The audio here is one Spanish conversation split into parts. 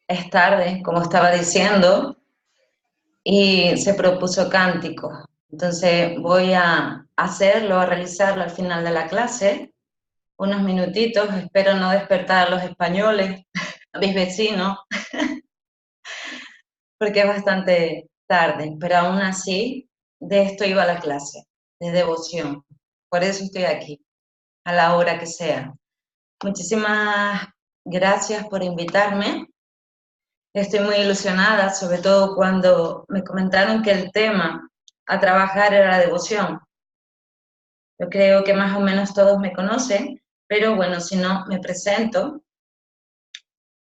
Es tarde, como estaba diciendo, y se propuso cánticos. Entonces voy a hacerlo, a realizarlo al final de la clase, unos minutitos, espero no despertar a los españoles, a mis vecinos, porque es bastante tarde, pero aún así de esto iba la clase, de devoción. Por eso estoy aquí, a la hora que sea. Muchísimas gracias por invitarme. Estoy muy ilusionada, sobre todo cuando me comentaron que el tema a trabajar era la devoción. Yo creo que más o menos todos me conocen, pero bueno, si no, me presento.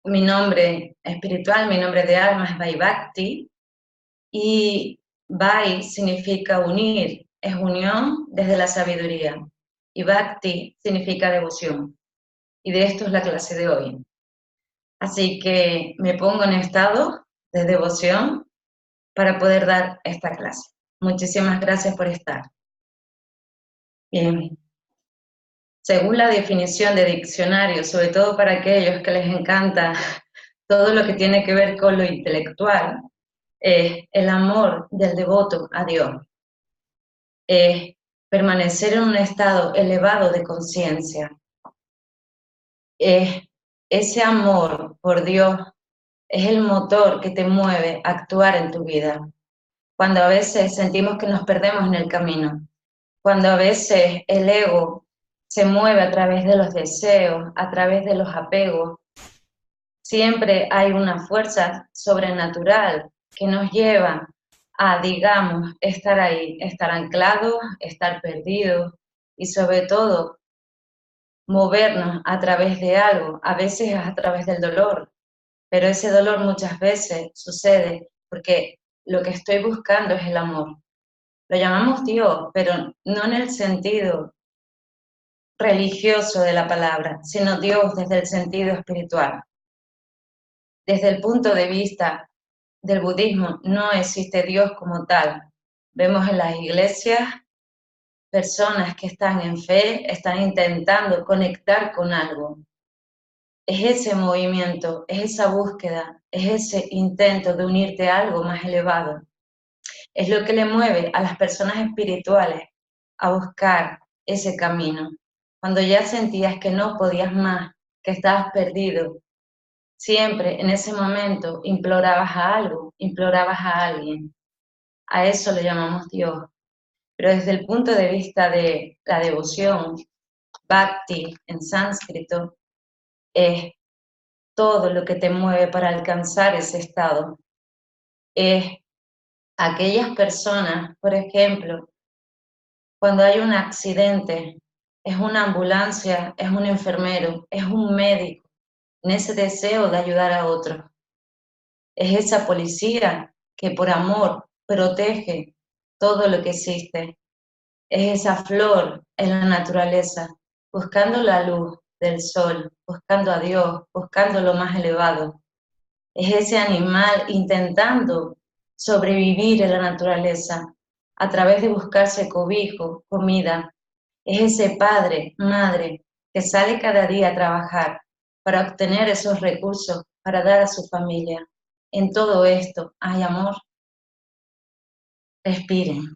Mi nombre espiritual, mi nombre de alma es Vaibhakti y Vai significa unir, es unión desde la sabiduría y Bhakti significa devoción. Y de esto es la clase de hoy. Así que me pongo en estado de devoción para poder dar esta clase. Muchísimas gracias por estar. Bien, según la definición de diccionario, sobre todo para aquellos que les encanta todo lo que tiene que ver con lo intelectual, es el amor del devoto a Dios, es permanecer en un estado elevado de conciencia, es ese amor por Dios, es el motor que te mueve a actuar en tu vida. Cuando a veces sentimos que nos perdemos en el camino, cuando a veces el ego se mueve a través de los deseos, a través de los apegos, siempre hay una fuerza sobrenatural que nos lleva a, digamos, estar ahí, estar anclados, estar perdidos y sobre todo movernos a través de algo, a veces a través del dolor, pero ese dolor muchas veces sucede porque lo que estoy buscando es el amor. Lo llamamos Dios, pero no en el sentido religioso de la palabra, sino Dios desde el sentido espiritual. Desde el punto de vista del budismo no existe Dios como tal. Vemos en las iglesias personas que están en fe, están intentando conectar con algo. Es ese movimiento, es esa búsqueda, es ese intento de unirte a algo más elevado. Es lo que le mueve a las personas espirituales a buscar ese camino. Cuando ya sentías que no podías más, que estabas perdido, siempre en ese momento implorabas a algo, implorabas a alguien. A eso le llamamos Dios. Pero desde el punto de vista de la devoción, bhakti en sánscrito, es todo lo que te mueve para alcanzar ese estado. Es aquellas personas, por ejemplo, cuando hay un accidente, es una ambulancia, es un enfermero, es un médico, en ese deseo de ayudar a otros. Es esa policía que por amor protege todo lo que existe. Es esa flor en la naturaleza, buscando la luz del sol, buscando a Dios, buscando lo más elevado. Es ese animal intentando sobrevivir en la naturaleza a través de buscarse cobijo, comida. Es ese padre, madre, que sale cada día a trabajar para obtener esos recursos para dar a su familia. En todo esto hay amor. Respiren.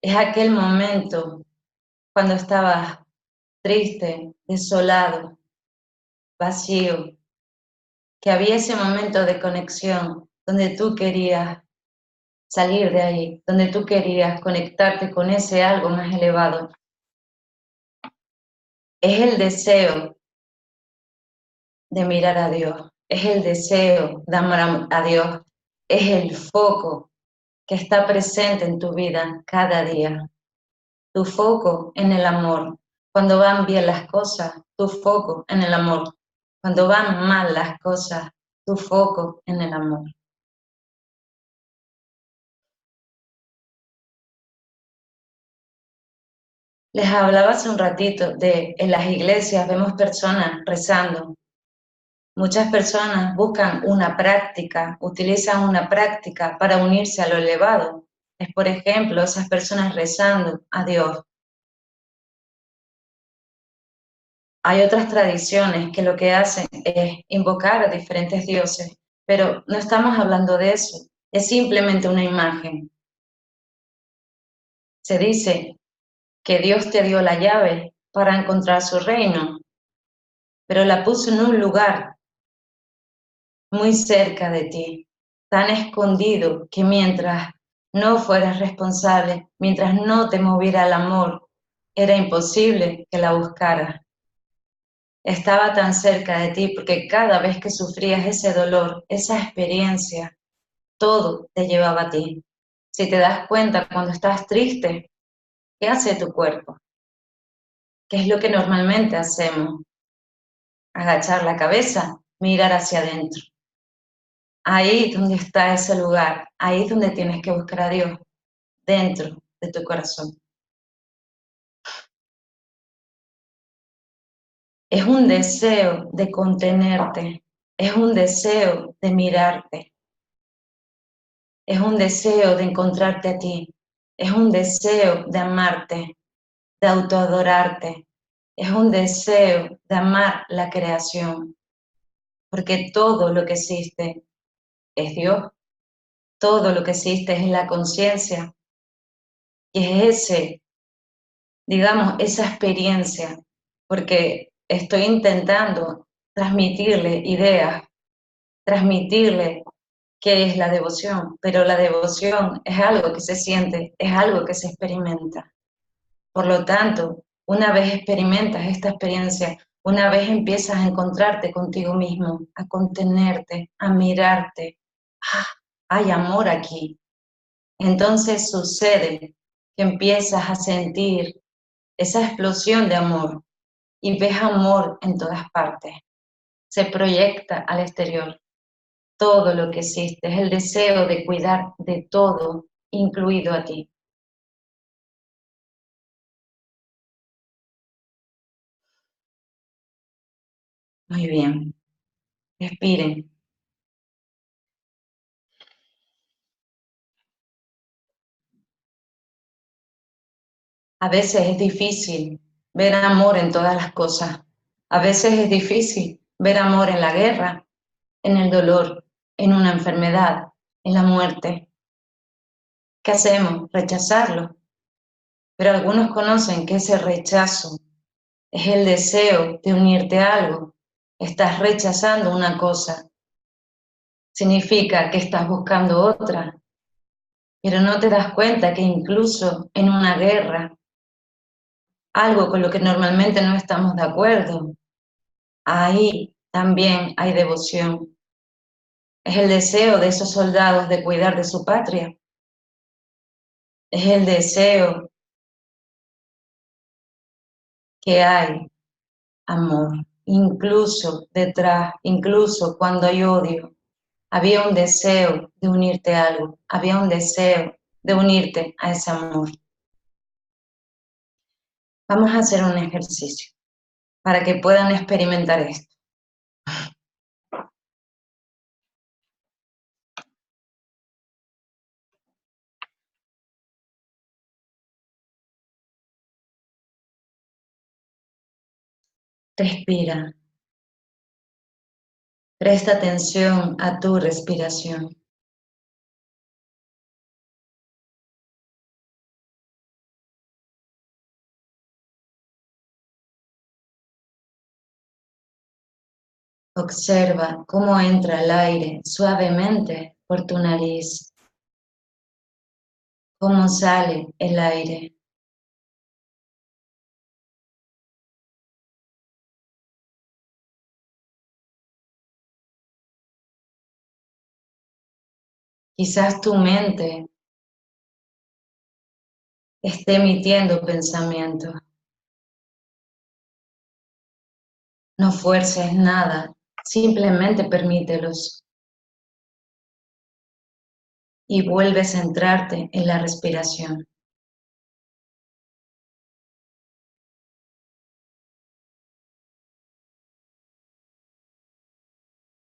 Es aquel momento cuando estabas triste, desolado, vacío, que había ese momento de conexión donde tú querías salir de ahí, donde tú querías conectarte con ese algo más elevado. Es el deseo de mirar a Dios, es el deseo de amar a Dios, es el foco que está presente en tu vida cada día. Tu foco en el amor. Cuando van bien las cosas, tu foco en el amor. Cuando van mal las cosas, tu foco en el amor. Les hablaba hace un ratito de en las iglesias vemos personas rezando. Muchas personas buscan una práctica, utilizan una práctica para unirse a lo elevado. Es, por ejemplo, esas personas rezando a Dios. Hay otras tradiciones que lo que hacen es invocar a diferentes dioses, pero no estamos hablando de eso, es simplemente una imagen. Se dice que Dios te dio la llave para encontrar su reino, pero la puso en un lugar muy cerca de ti, tan escondido que mientras no fueras responsable, mientras no te moviera el amor, era imposible que la buscaras. Estaba tan cerca de ti porque cada vez que sufrías ese dolor, esa experiencia, todo te llevaba a ti. Si te das cuenta cuando estás triste, ¿qué hace tu cuerpo? ¿Qué es lo que normalmente hacemos? Agachar la cabeza, mirar hacia adentro. Ahí es donde está ese lugar, ahí es donde tienes que buscar a Dios, dentro de tu corazón. Es un deseo de contenerte, es un deseo de mirarte, es un deseo de encontrarte a ti, es un deseo de amarte, de autoadorarte, es un deseo de amar la creación, porque todo lo que existe es Dios, todo lo que existe es la conciencia, y es ese, digamos, esa experiencia, porque estoy intentando transmitirle ideas, transmitirle qué es la devoción, pero la devoción es algo que se siente, es algo que se experimenta. Por lo tanto, una vez experimentas esta experiencia, una vez empiezas a encontrarte contigo mismo, a contenerte, a mirarte, ¡ah! Hay amor aquí. Entonces sucede que empiezas a sentir esa explosión de amor y ves amor en todas partes. Se proyecta al exterior. Todo lo que existe es el deseo de cuidar de todo, incluido a ti. Muy bien. Respiren. A veces es difícil ver amor en todas las cosas. A veces es difícil ver amor en la guerra, en el dolor, en una enfermedad, en la muerte. ¿Qué hacemos? Rechazarlo. Pero algunos conocen que ese rechazo es el deseo de unirte a algo. Estás rechazando una cosa. Significa que estás buscando otra. Pero no te das cuenta que incluso en una guerra, algo con lo que normalmente no estamos de acuerdo, ahí también hay devoción. Es el deseo de esos soldados de cuidar de su patria. Es el deseo que hay amor. Incluso detrás, incluso cuando hay odio, había un deseo de unirte a algo. Había un deseo de unirte a ese amor. Vamos a hacer un ejercicio para que puedan experimentar esto. Respira. Presta atención a tu respiración. Observa cómo entra el aire suavemente por tu nariz, cómo sale el aire. Quizás tu mente esté emitiendo pensamientos. No fuerces nada, simplemente permítelos y vuelve a centrarte en la respiración.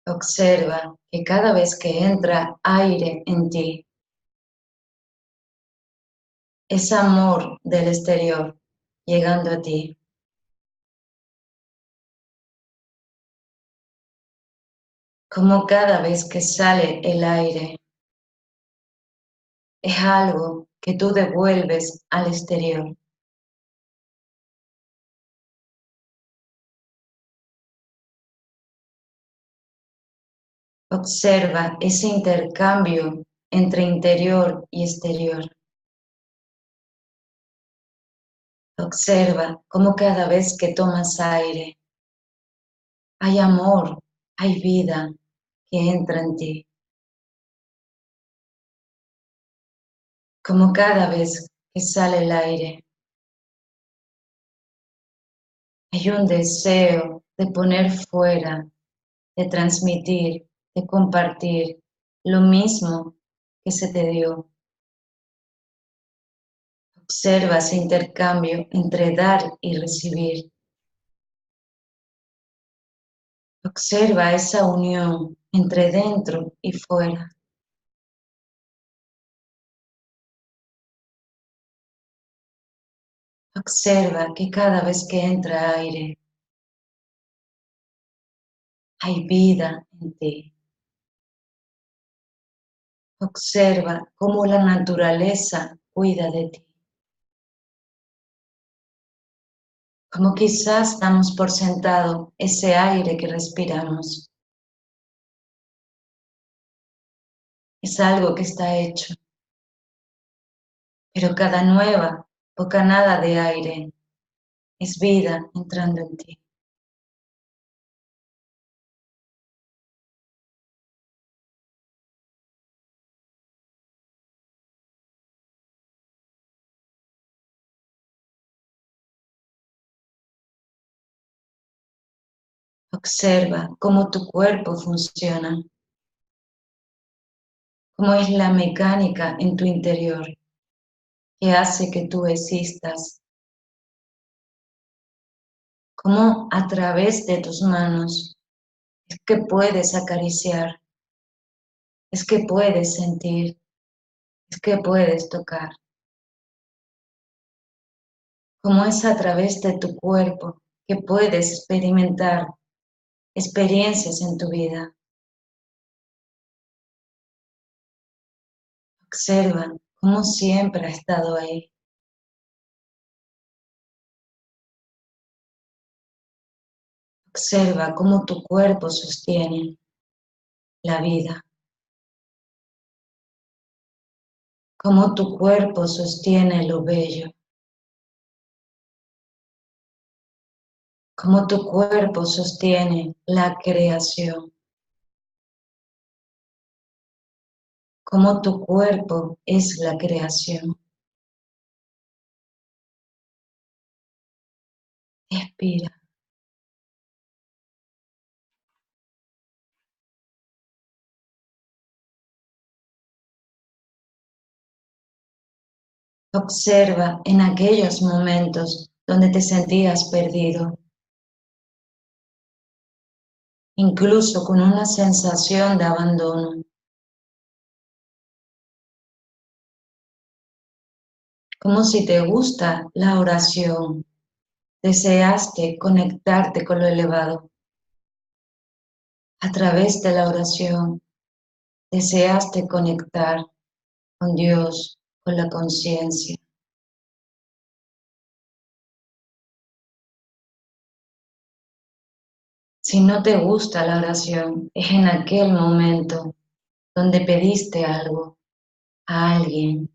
Observa que cada vez que entra aire en ti, es amor del exterior llegando a ti. Como cada vez que sale el aire es algo que tú devuelves al exterior. Observa ese intercambio entre interior y exterior. Observa cómo cada vez que tomas aire hay amor, hay vida que entra en ti. Como cada vez que sale el aire hay un deseo de poner fuera, de transmitir, de compartir lo mismo que se te dio. Observa ese intercambio entre dar y recibir. Observa esa unión entre dentro y fuera. Observa que cada vez que entra aire, hay vida en ti. Observa cómo la naturaleza cuida de ti. Como quizás damos por sentado ese aire que respiramos. Es algo que está hecho. Pero cada nueva bocanada de aire es vida entrando en ti. Observa cómo tu cuerpo funciona, cómo es la mecánica en tu interior que hace que tú existas, cómo a través de tus manos es que puedes acariciar, es que puedes sentir, es que puedes tocar, cómo es a través de tu cuerpo que puedes experimentar experiencias en tu vida. Observa cómo siempre ha estado ahí. Observa cómo tu cuerpo sostiene la vida, cómo tu cuerpo sostiene lo bello, cómo tu cuerpo sostiene la creación, cómo tu cuerpo es la creación. Respira. Observa en aquellos momentos donde te sentías perdido, incluso con una sensación de abandono, como si te gusta la oración, deseaste conectarte con lo elevado. A través de la oración, deseaste conectar con Dios, con la conciencia. Si no te gusta la oración, es en aquel momento donde pediste algo a alguien,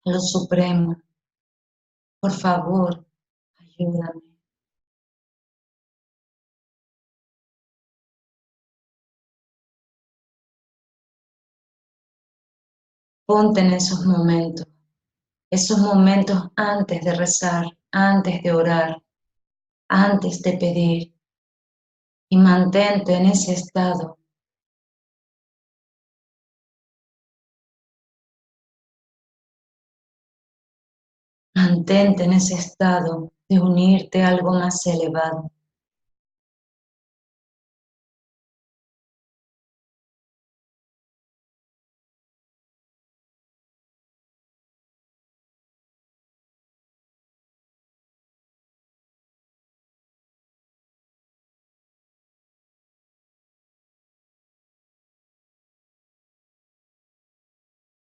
a lo supremo. Por favor, ayúdame. Ponte en esos momentos antes de rezar, antes de orar, antes de pedir, y mantente en ese estado. Mantente en ese estado de unirte a algo más elevado.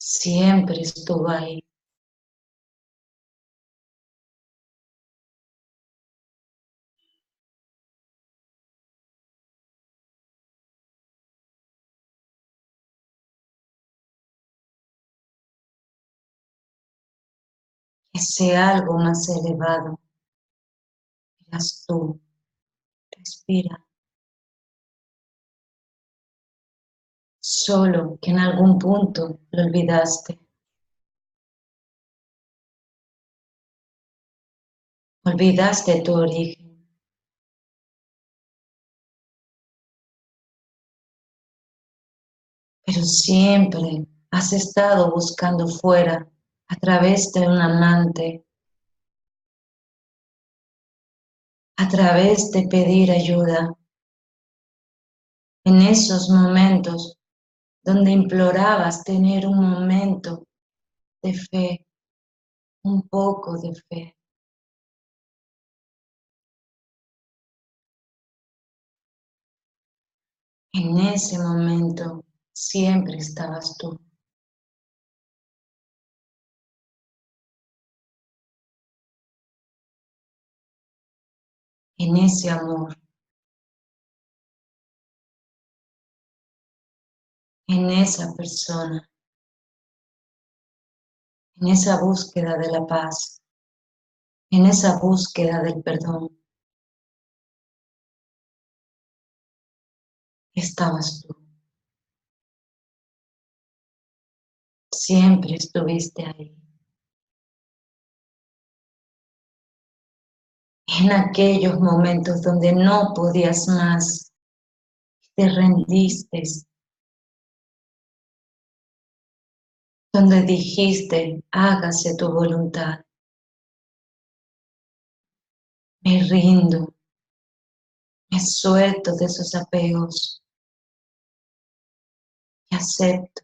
siempre estuvo ahí. Ese algo más elevado eras tú. Respira. Solo que en algún punto lo olvidaste. Olvidaste tu origen. Pero siempre has estado buscando fuera, a través de un amante, a través de pedir ayuda, en esos momentos donde implorabas tener un momento de fe, un poco de fe. En ese momento siempre estabas tú. En ese amor, en esa persona, en esa búsqueda de la paz, en esa búsqueda del perdón, estabas tú. Siempre estuviste ahí. En aquellos momentos donde no podías más, te rendiste, donde dijiste, hágase tu voluntad. Me rindo, me suelto de esos apegos y acepto.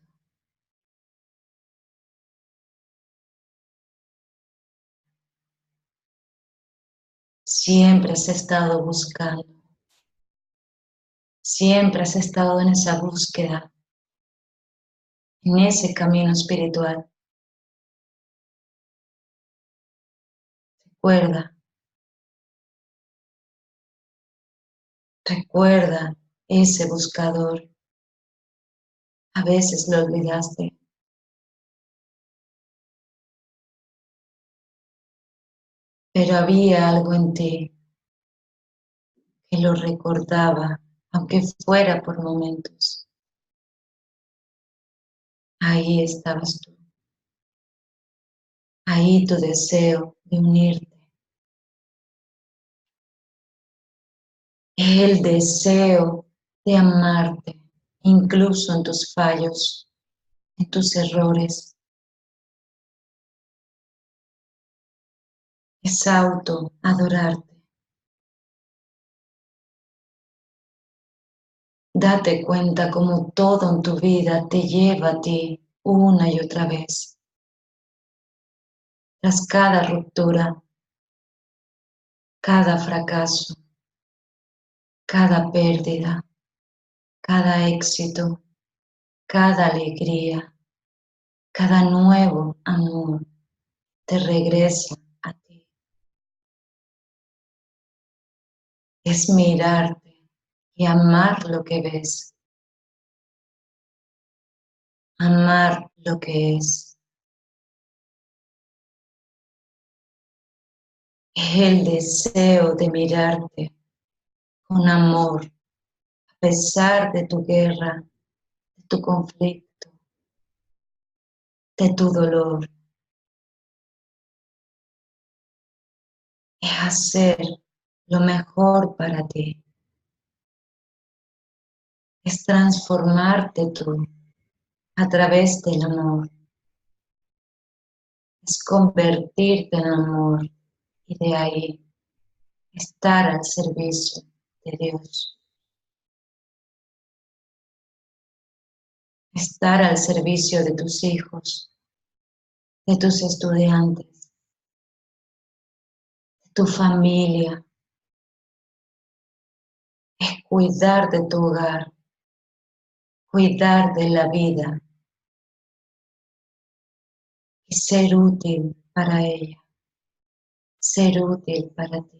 Siempre has estado buscando, siempre has estado en esa búsqueda, en ese camino espiritual. Recuerda, recuerda ese buscador. A veces lo olvidaste, pero había algo en ti que lo recordaba, aunque fuera por momentos. Ahí estabas tú, ahí tu deseo de unirte, el deseo de amarte, incluso en tus fallos, en tus errores. Es auto-adorarte. Date cuenta cómo todo en tu vida te lleva a ti una y otra vez. Tras cada ruptura, cada fracaso, cada pérdida, cada éxito, cada alegría, cada nuevo amor te regresa a ti. Es mirarte y amar lo que ves, amar lo que es. El deseo de mirarte con amor a pesar de tu guerra, de tu conflicto, de tu dolor. Es hacer lo mejor para ti. Es transformarte tú a través del amor. Es convertirte en amor y de ahí estar al servicio de Dios. Estar al servicio de tus hijos, de tus estudiantes, de tu familia. Es cuidar de tu hogar, cuidar de la vida, y ser útil para ella, ser útil para ti.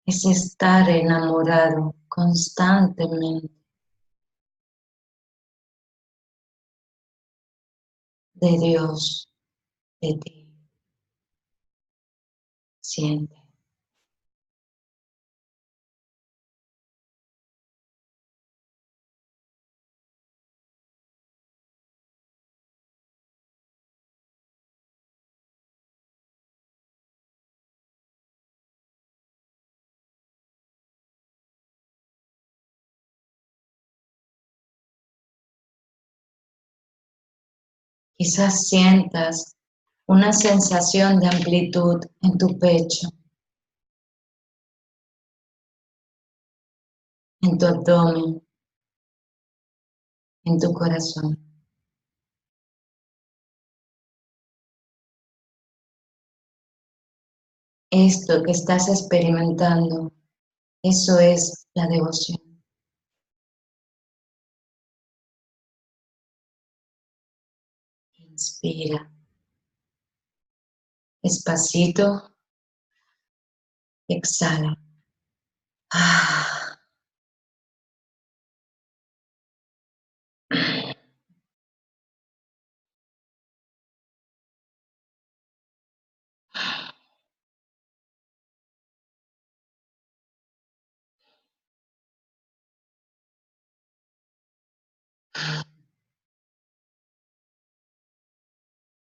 Es estar enamorado constantemente de Dios, de ti. Siente. Quizás sientas una sensación de amplitud en tu pecho, en tu abdomen, en tu corazón. Esto que estás experimentando, eso es la devoción. Inspira despacito, exhala. Ah,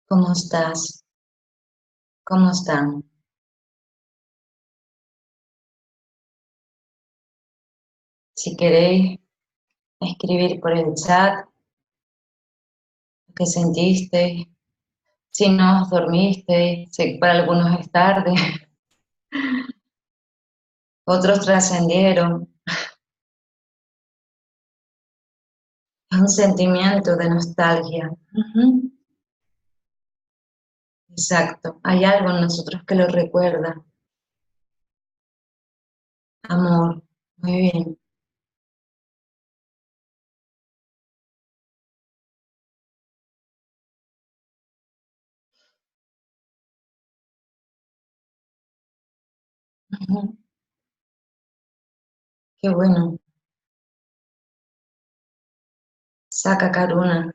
¿cómo estás? ¿Cómo están? Si queréis escribir por el chat lo que sentisteis, si no os dormisteis, sé que para algunos es tarde, otros trascendieron. Es un sentimiento de nostalgia. Ujú. Exacto, hay algo en nosotros que lo recuerda. Amor, muy bien. Ujú. Qué bueno. Saca Karuna.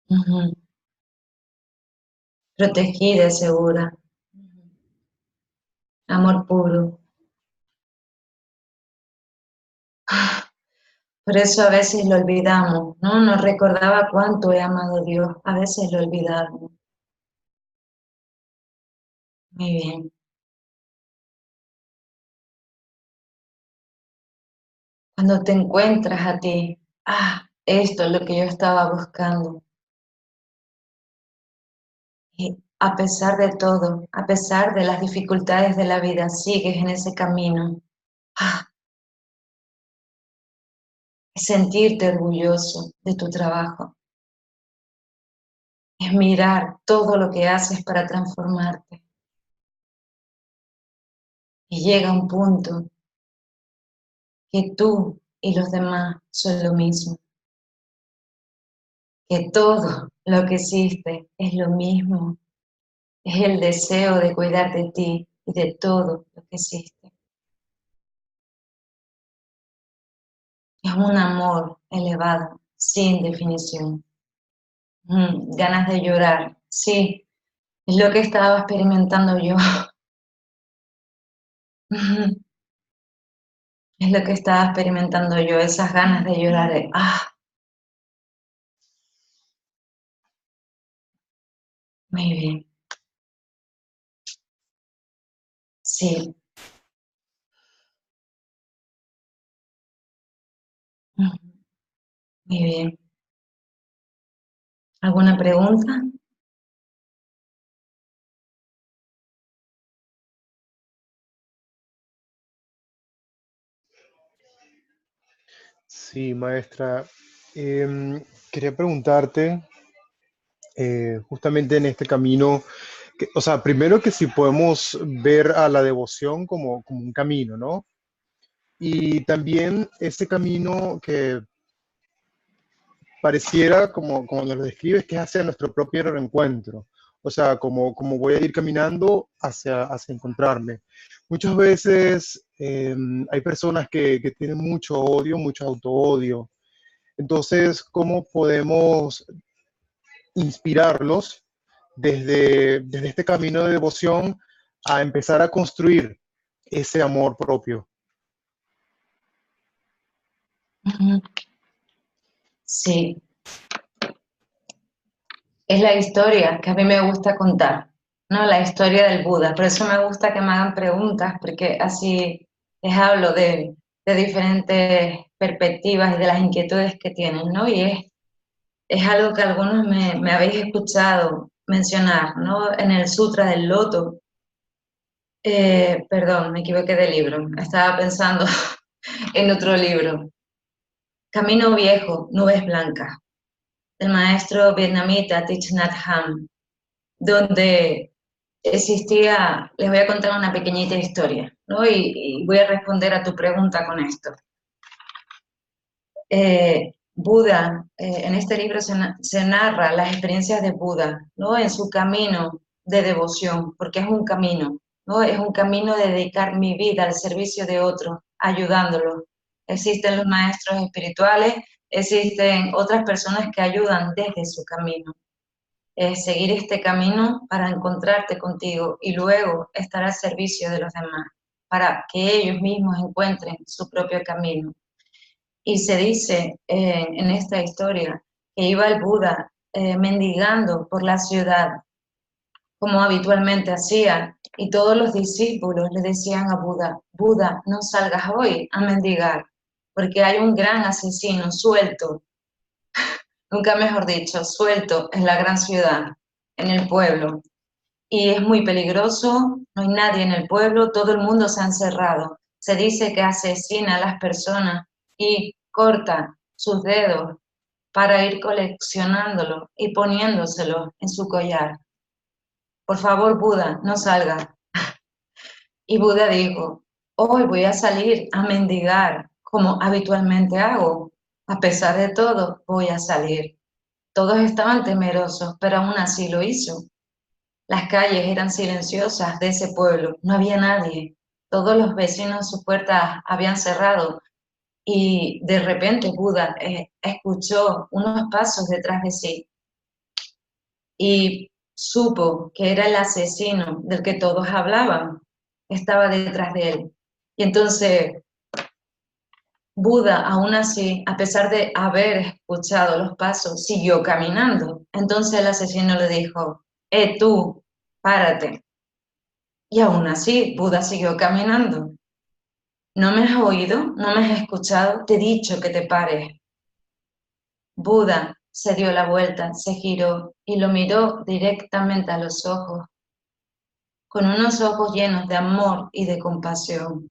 Ujú. Protegida y segura. Amor puro. Por eso a veces lo olvidamos, ¿no? Nos recordaba cuánto he amado a Dios. A veces lo olvidamos. Muy bien. Cuando te encuentras a ti, esto es lo que yo estaba buscando. Y a pesar de todo, a pesar de las dificultades de la vida, sigues en ese camino. Ah, es sentirte orgulloso de tu trabajo. Es mirar todo lo que haces para transformarte. Y llega un punto que tú y los demás son lo mismo. Que todo lo que hiciste es lo mismo. Es el deseo de cuidar de ti y de todo lo que hiciste. Es un amor elevado, sin definición. Ganas de llorar, sí, es lo que estaba experimentando yo. Es lo que estaba experimentando yo, esas ganas de llorar. Muy bien, sí. Ujú, muy bien. ¿Alguna pregunta? Sí, maestra. Quería preguntarte, justamente en este camino, o sea, primero que si podemos ver a la devoción como un camino, ¿no? y también ese camino que pareciera, como nos lo describes, que es hacia nuestro propio reencuentro. O sea, como voy a ir caminando hacia encontrarme. Muchas veces hay personas que tienen mucho odio, mucho autoodio. Entonces, ¿cómo podemos inspirarlos desde este camino de devoción a empezar a construir ese amor propio? Ujú. Sí, es la historia que a mí me gusta contar, ¿no? La historia del Buda. Por eso me gusta que me hagan preguntas, porque así les hablo de diferentes perspectivas y de las inquietudes que tienen, ¿no? Y es algo que algunos me habéis escuchado mencionar, ¿no? En el Sutra del Loto. Perdón, me equivoqué de libro. Estaba pensando en otro libro. Camino Viejo, Nubes Blancas, del maestro vietnamita Thich Nhat Hanh, donde existía, les voy a contar una pequeñita historia, ¿no? Y voy a responder a tu pregunta con esto. Buda, en este libro se narra las experiencias de Buda, ¿no? En su camino de devoción, porque es un camino, ¿no? Es un camino de dedicar mi vida al servicio de otros, ayudándolos. Existen los maestros espirituales, existen otras personas que ayudan desde su camino. Seguir este camino para encontrarte contigo y luego estar al servicio de los demás, para que ellos mismos encuentren su propio camino. Y se dice en esta historia que iba el Buda mendigando por la ciudad, como habitualmente hacía, y todos los discípulos le decían a Buda, Buda, no salgas hoy a mendigar, porque hay un gran asesino suelto, nunca mejor dicho, suelto en la gran ciudad, en el pueblo. Y es muy peligroso, no hay nadie en el pueblo, todo el mundo se ha encerrado. Se dice que asesina a las personas y corta sus dedos para ir coleccionándolo y poniéndoselo en su collar. Por favor, Buda, no salga. Y Buda dijo, hoy voy a salir a mendigar como habitualmente hago. A pesar de todo, voy a salir. Todos estaban temerosos, pero aún así lo hizo. Las calles eran silenciosas de ese pueblo, no había nadie. Todos los vecinos sus puertas habían cerrado y de repente Buda escuchó unos pasos detrás de sí y supo que era el asesino del que todos hablaban, estaba detrás de él. Y entonces Buda, aún así, a pesar de haber escuchado los pasos, siguió caminando. Entonces el asesino le dijo, tú, párate. Y aún así, Buda siguió caminando. ¿No me has oído? ¿No me has escuchado? Te he dicho que te pares. Buda se dio la vuelta, se giró y lo miró directamente a los ojos, con unos ojos llenos de amor y de compasión.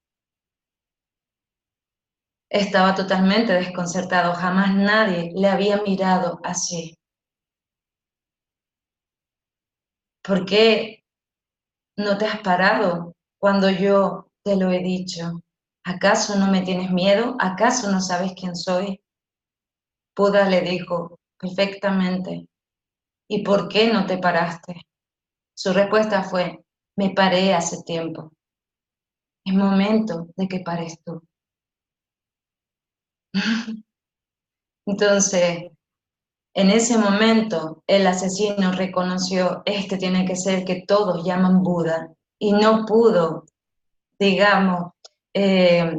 Estaba totalmente desconcertado, jamás nadie le había mirado así. ¿Por qué no te has parado cuando yo te lo he dicho? ¿Acaso no me tienes miedo? ¿Acaso no sabes quién soy? Buda le dijo, perfectamente. ¿Y por qué no te paraste? Su respuesta fue, me paré hace tiempo. Es momento de que pares tú. Entonces, en ese momento, el asesino reconoció, este tiene que ser el que todos llaman Buda, y no pudo, digamos, eh,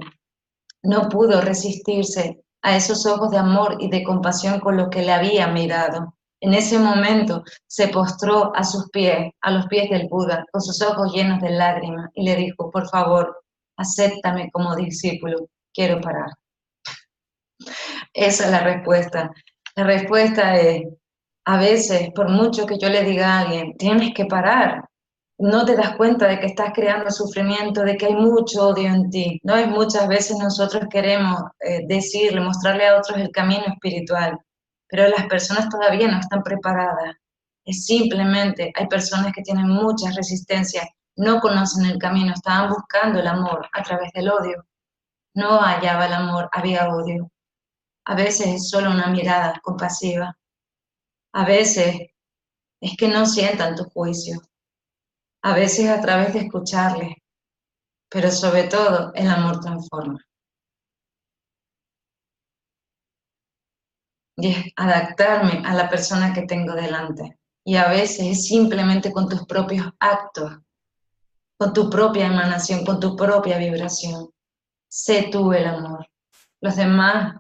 no pudo resistirse a esos ojos de amor y de compasión con los que le había mirado. En ese momento se postró a sus pies, a los pies del Buda, con sus ojos llenos de lágrimas, y le dijo, por favor, acéptame como discípulo, quiero parar. Esa es la respuesta. La respuesta es, a veces, por mucho que yo le diga a alguien, tienes que parar, no te das cuenta de que estás creando sufrimiento, de que hay mucho odio en ti, ¿no? Y muchas veces nosotros queremos decirle, mostrarle a otros el camino espiritual, pero las personas todavía no están preparadas. Es simplemente, hay personas que tienen muchas resistencias, no conocen el camino, estaban buscando el amor a través del odio. no hallaba el amor, había odio. A veces es solo una mirada compasiva. A veces es que no sientan tu juicio. A veces a través de escucharles. Pero sobre todo el amor transforma. Y es adaptarme a la persona que tengo delante. Y a veces es simplemente con tus propios actos, con tu propia emanación, con tu propia vibración. Sé tú el amor. Los demás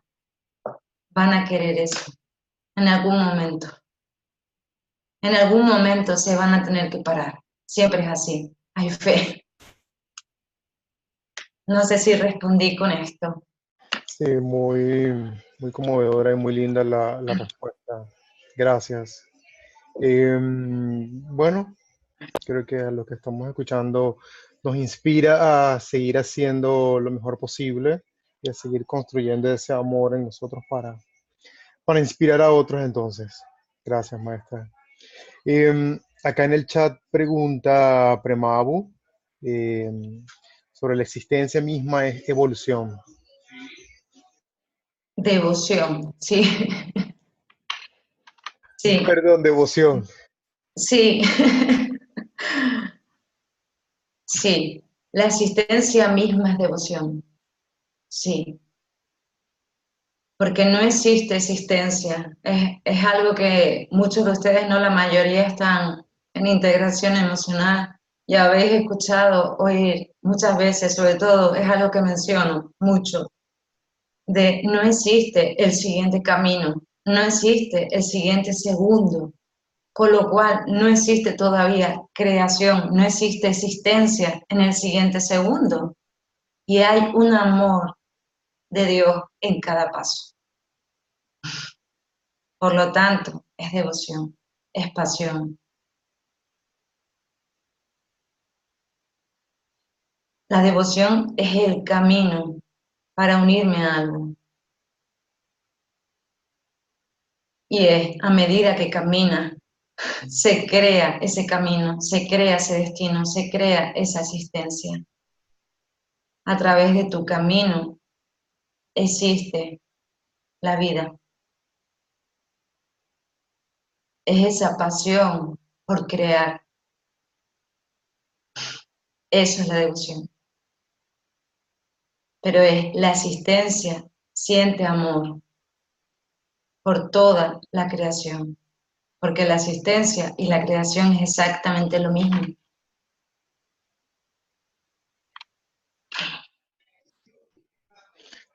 van a querer eso en algún momento. En algún momento se van a tener que parar. Siempre es así. Hay fe. No sé si respondí con esto. Sí, muy conmovedora y muy linda la respuesta. Gracias. Bueno, creo que a lo que estamos escuchando nos inspira a seguir haciendo lo mejor posible y a seguir construyendo ese amor en nosotros para inspirar a otros entonces. Gracias, maestra. Acá en el chat pregunta Premabu sobre la existencia misma es evolución. Devoción, sí. Sí, Perdón, devoción. sí. Sí, la existencia misma es devoción, sí, porque no existe existencia, es algo que muchos de ustedes, no la mayoría, están en integración emocional y habéis escuchado oír muchas veces, sobre todo, es algo que menciono mucho, de no existe el siguiente camino, no existe el siguiente segundo, con lo cual no existe todavía creación, no existe existencia en el siguiente segundo. Y hay un amor de Dios en cada paso. Por lo tanto, es devoción, es pasión. La devoción es el camino para unirme a algo. Y es a medida que camina, se crea ese camino, se crea ese destino, se crea esa existencia. A través de tu camino existe la vida. Es esa pasión por crear. Eso es la devoción. Pero es la existencia, siente amor por toda la creación, porque la existencia y la creación es exactamente lo mismo.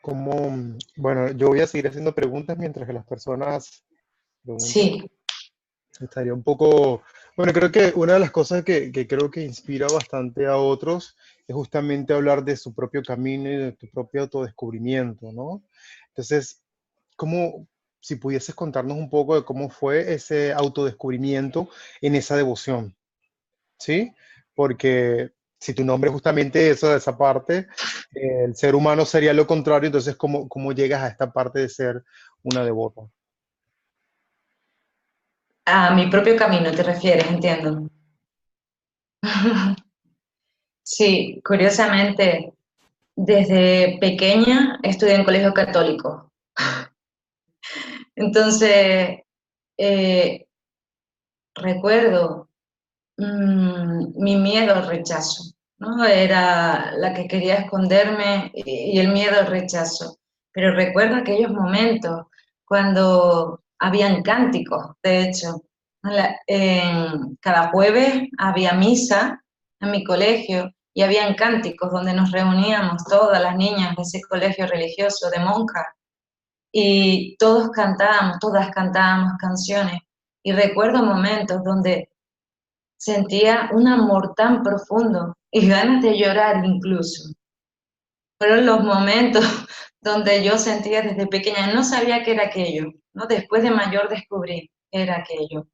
Como, bueno, yo voy a seguir haciendo preguntas mientras que las personas preguntan. Sí, Estaría un poco, bueno, creo que una de las cosas que creo que inspira bastante a otros es justamente hablar de su propio camino y de tu propio autodescubrimiento, ¿no? Entonces, ¿cómo, si pudieses contarnos un poco de cómo fue ese autodescubrimiento en esa devoción? ¿Sí? Porque si tu nombre es justamente eso, de esa parte, el ser humano sería lo contrario, entonces, ¿cómo llegas a esta parte de ser una devota? a mi propio camino te refieres, entiendo. Sí, curiosamente, desde pequeña estudié en colegio católico. Entonces, eh, recuerdo mi miedo al rechazo, ¿no? Era la que quería esconderme y el miedo al rechazo. Pero recuerdo aquellos momentos cuando habían cánticos, de hecho. Cada jueves había misa en mi colegio y habían cánticos donde nos reuníamos todas las niñas de ese colegio religioso de monjas y todos cantábamos, todas cantábamos canciones. Y recuerdo momentos donde sentía un amor tan profundo y ganas de llorar incluso. Fueron los momentos donde yo sentía desde pequeña, no sabía qué era aquello, ¿no? Después de mayor descubrí qué era aquello.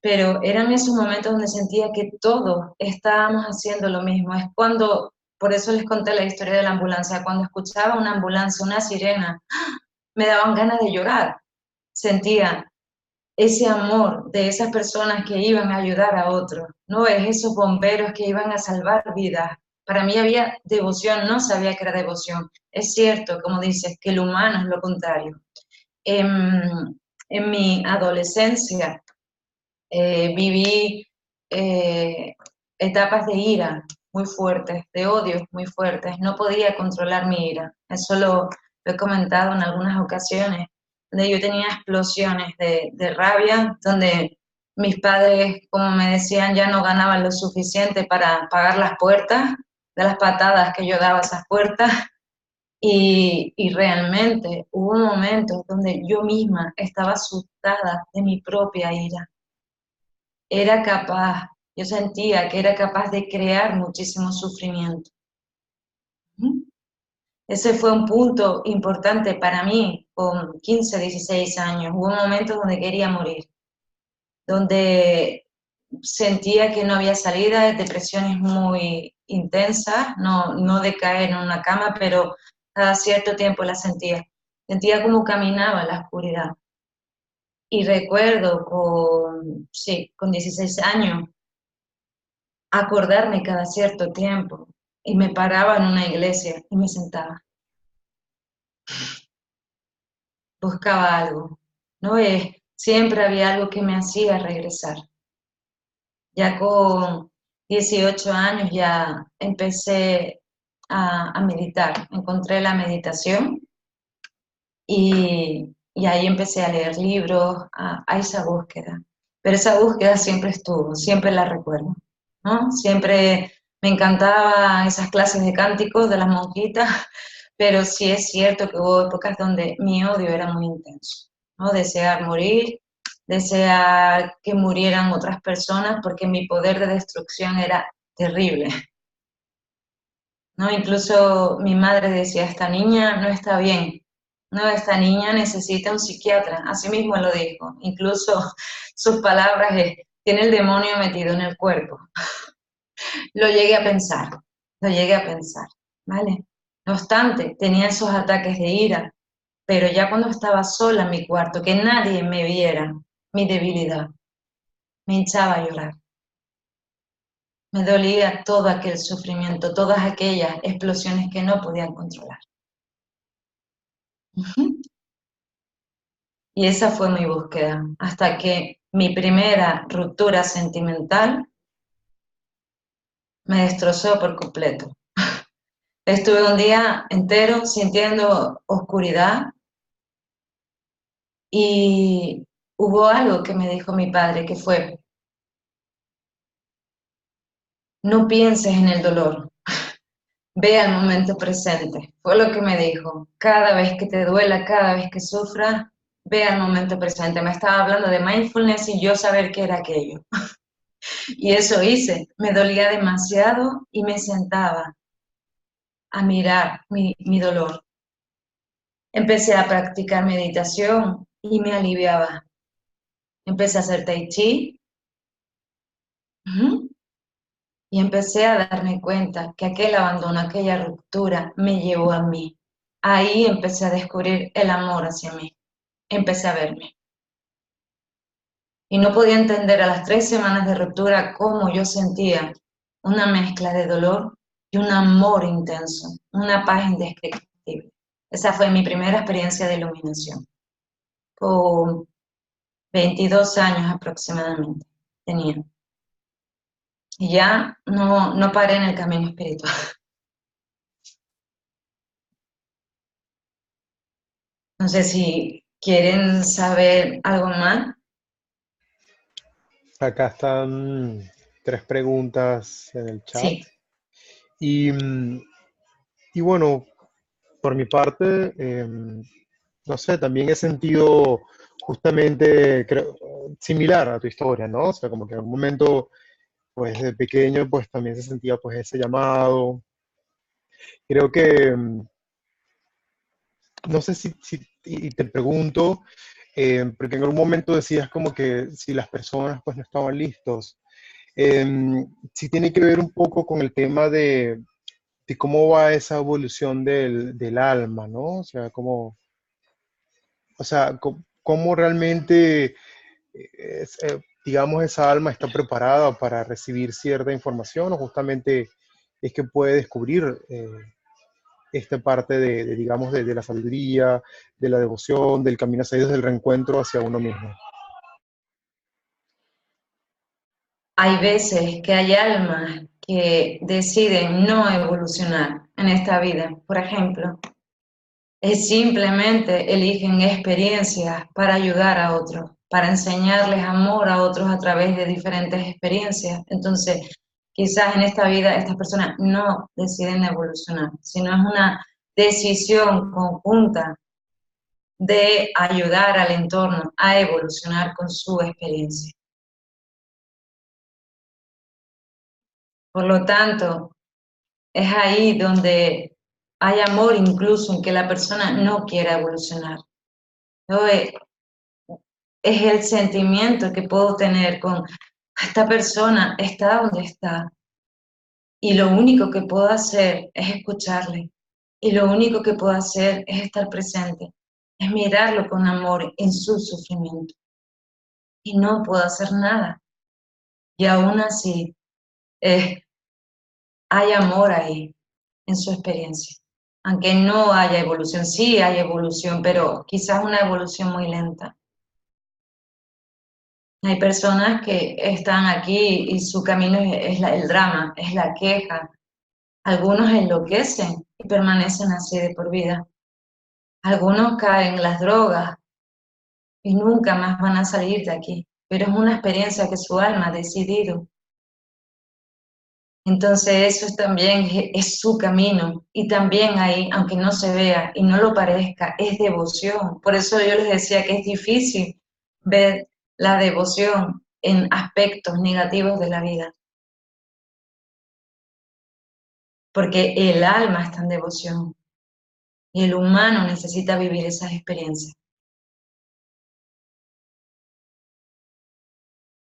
Pero eran esos momentos donde sentía que todos estábamos haciendo lo mismo. Es cuando, por eso les conté la historia de la ambulancia, cuando escuchaba una ambulancia, una sirena, me daban ganas de llorar. Sentía ese amor de esas personas que iban a ayudar a otros, no es esos bomberos que iban a salvar vidas, para mí había devoción, no sabía que era devoción. Es cierto, como dices, que el humano es lo contrario. En mi adolescencia viví eh, etapas de ira muy fuertes, de odios muy fuertes. No podía controlar mi ira. Eso lo he comentado en algunas ocasiones, donde yo tenía explosiones de rabia, donde mis padres, como me decían, ya no ganaban lo suficiente para pagar las puertas, de las patadas que yo daba a esas puertas. Y realmente hubo momentos donde yo misma estaba asustada de mi propia ira. Era capaz, yo sentía que era capaz de crear muchísimo sufrimiento. ¿Mm? Ese fue un punto importante para mí con 15, 16 años. Hubo momentos donde quería morir, donde sentía que no había salida, depresiones muy intensas, no de caer en una cama, pero cada cierto tiempo la sentía. Sentía como caminaba en la oscuridad. Y recuerdo sí, con 16 años acordarme cada cierto tiempo y me paraba en una iglesia y me sentaba, buscaba algo, ¿no? Siempre había algo que me hacía regresar. Ya con 18 años ya empecé a meditar, encontré la meditación y ahí empecé a leer libros, a esa búsqueda. Pero esa búsqueda siempre estuvo, siempre la recuerdo, ¿no? Siempre me encantaba esas clases de cánticos de las monjitas, pero sí es cierto que hubo épocas donde mi odio era muy intenso, ¿no? Desear morir, desear que murieran otras personas, porque mi poder de destrucción era terrible, ¿no? Incluso mi madre decía, esta niña no está bien, no, esta niña necesita un psiquiatra, así mismo lo dijo, incluso sus palabras es, tiene el demonio metido en el cuerpo. Lo llegué a pensar, lo llegué a pensar, ¿vale? No obstante, tenía esos ataques de ira, pero ya cuando estaba sola en mi cuarto, que nadie me viera mi debilidad, me hinchaba a llorar. Me dolía todo aquel sufrimiento, todas aquellas explosiones que no podían controlar. Ujú. Y esa fue mi búsqueda, hasta que mi primera ruptura sentimental me destrozó por completo. Estuve un día entero sintiendo oscuridad y hubo algo que me dijo mi padre, que fue, no pienses en el dolor, ve al momento presente. Fue lo que me dijo, cada vez que te duela, cada vez que sufras, ve al momento presente. Me estaba hablando de mindfulness y yo saber qué era aquello. Y eso hice, me dolía demasiado y me sentaba a mirar mi dolor. Empecé a practicar meditación y me aliviaba. Empecé a hacer tai chi. Ujú. Y empecé a darme cuenta que aquel abandono, aquella ruptura me llevó a mí. Ahí empecé a descubrir el amor hacia mí. Empecé a verme. Y no podía entender a las 3 semanas de ruptura cómo yo sentía una mezcla de dolor y un amor intenso, una paz indescriptible. Esa fue mi primera experiencia de iluminación. Con 22 años aproximadamente tenía. Y ya no paré en el camino espiritual. No sé si quieren saber algo más. Acá están tres preguntas en el chat. Sí, Y, y bueno, por mi parte, no sé, también he sentido justamente similar a tu historia, ¿no? O sea, como que en algún momento, pues de pequeño, pues también se sentía pues ese llamado. Creo que, no sé y te pregunto, porque en algún momento decías como que si las personas pues no estaban listos, si tiene que ver un poco con el tema de cómo va esa evolución del alma, ¿no? O sea, cómo realmente, digamos, esa alma está preparada para recibir cierta información o justamente es que puede descubrir esta parte digamos, de la sabiduría, de la devoción, del camino hacia Dios, del reencuentro hacia uno mismo. Hay veces que hay almas que deciden no evolucionar en esta vida. Por ejemplo, es simplemente eligen experiencias para ayudar a otros, para enseñarles amor a otros a través de diferentes experiencias. Entonces, quizás en esta vida estas personas no deciden evolucionar, sino es una decisión conjunta de ayudar al entorno a evolucionar con su experiencia. Por lo tanto, es ahí donde hay amor incluso en que la persona no quiera evolucionar. ¿No? Es el sentimiento que puedo tener con esta persona está donde está y lo único que puedo hacer es escucharle y lo único que puedo hacer es estar presente, es mirarlo con amor en su sufrimiento y no puedo hacer nada y aún así hay amor ahí en su experiencia. Aunque no haya evolución, sí hay evolución, pero quizás una evolución muy lenta. Hay personas que están aquí y su camino es el drama, es la queja. Algunos enloquecen y permanecen así de por vida. Algunos caen en las drogas y nunca más van a salir de aquí. Pero es una experiencia que su alma ha decidido. Entonces eso también es su camino. Y también ahí, aunque no se vea y no lo parezca, es devoción. Por eso yo les decía que es difícil ver la devoción en aspectos negativos de la vida. Porque el alma está en devoción y el humano necesita vivir esas experiencias.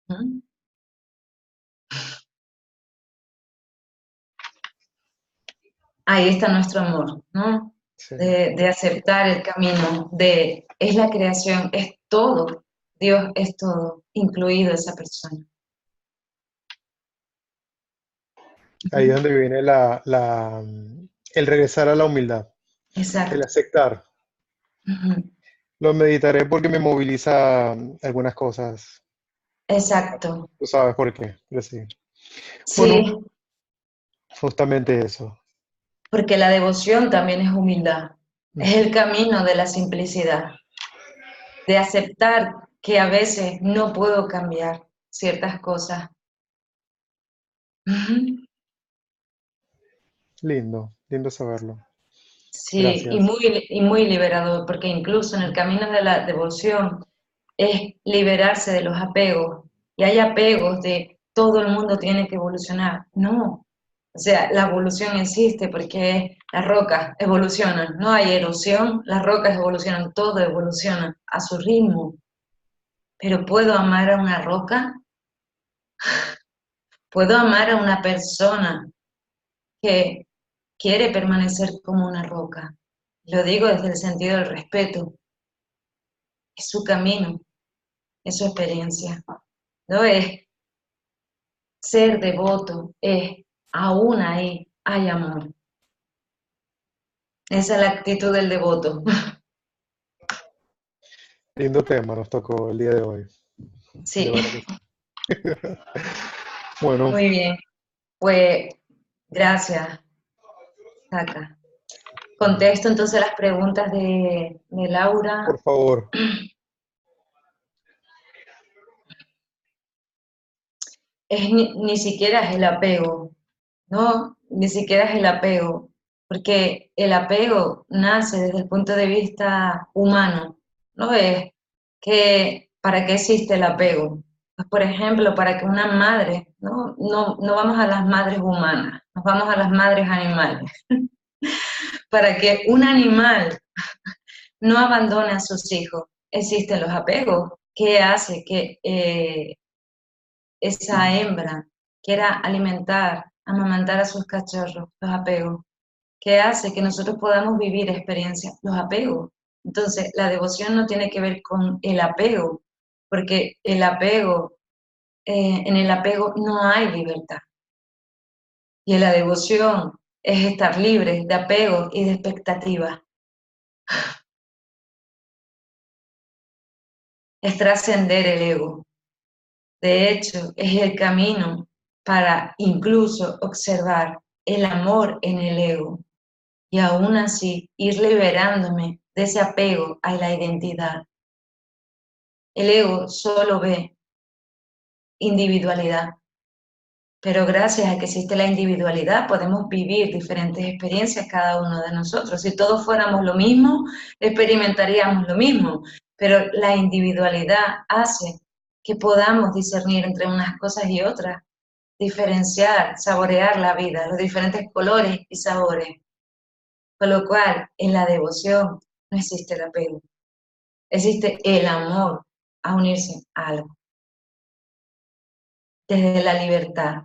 ¿Mm? Ahí está nuestro amor, ¿no? Sí. De aceptar el camino, es la creación, es todo, Dios es todo, incluido esa persona. Ahí es donde viene el regresar a la humildad, el Exacto. aceptar. Ujú. Lo meditaré porque me moviliza algunas cosas. Exacto. Tú sabes por qué, pero sí. Sí, Bueno, justamente eso. porque la devoción también es humildad, es Ujú. el camino de la simplicidad, de aceptar que a veces no puedo cambiar ciertas cosas. Ujú. Lindo, lindo saberlo. Sí, Gracias. y muy liberador, porque incluso en el camino de la devoción es liberarse de los apegos. Y hay apegos de todo el mundo tiene que evolucionar. No, o sea, la evolución existe porque las rocas evolucionan, no hay erosión, las rocas evolucionan, todo evoluciona a su ritmo. Pero ¿puedo amar a una roca? ¿Puedo amar a una persona que quiere permanecer como una roca? Lo digo desde el sentido del respeto. Es su camino, es su experiencia. No es ser devoto, es aún ahí hay amor. Esa es la actitud del devoto. Lindo tema nos tocó el día de hoy. De Sí, verdad que sí. Bueno, muy bien. Pues gracias, Saka. Contesto entonces las preguntas de Laura. por favor. Ni siquiera es el apego, ¿no? Ni siquiera es el apego, porque el apego nace desde el punto de vista humano, ¿no? Es que, ¿para qué existe el apego? Pues, por ejemplo, para que una madre, ¿no? No vamos a las madres humanas, nos vamos a las madres animales. Para que un animal no abandone a sus hijos, existen los apegos. ¿Qué hace que esa hembra quiera alimentar, amamantar a sus cachorros? Los apegos. ¿Qué hace que nosotros podamos vivir experiencias? Los apegos. Entonces, la devoción no tiene que ver con el apego, porque el apego, en el apego no hay libertad. Y en la devoción es estar libre de apego y de expectativa. Es trascender el ego. De hecho, es el camino para incluso observar el amor en el ego y aún así ir liberándome de ese apego a la identidad. El ego solo ve individualidad, pero gracias a que existe la individualidad podemos vivir diferentes experiencias cada uno de nosotros. Si todos fuéramos lo mismo, experimentaríamos lo mismo, pero la individualidad hace que podamos discernir entre unas cosas y otras, diferenciar, saborear la vida, los diferentes colores y sabores. Con lo cual, en la devoción no existe el apego, existe el amor a unirse a algo, desde la libertad,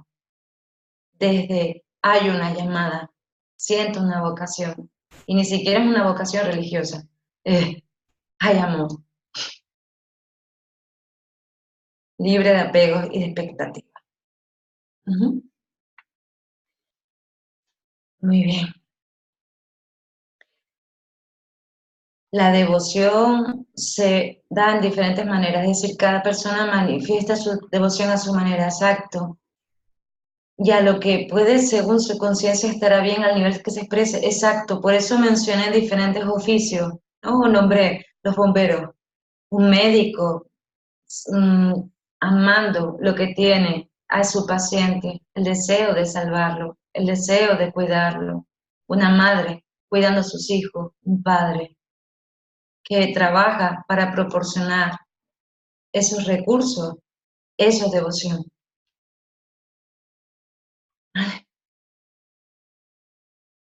desde hay una llamada, siento una vocación, y ni siquiera es una vocación religiosa, hay amor, libre de apegos y de expectativas. Muy bien. La devoción se da en diferentes maneras, es decir, cada persona manifiesta su devoción a su manera, exacto. Y a lo que puede, según su conciencia, estará bien al nivel que se exprese, exacto. Por eso mencioné diferentes oficios, ¿no? Nombré los bomberos, un médico, mm, amando lo que tiene a su paciente, el deseo de salvarlo, el deseo de cuidarlo, una madre cuidando a sus hijos, un padre que trabaja para proporcionar esos recursos, eso es devoción.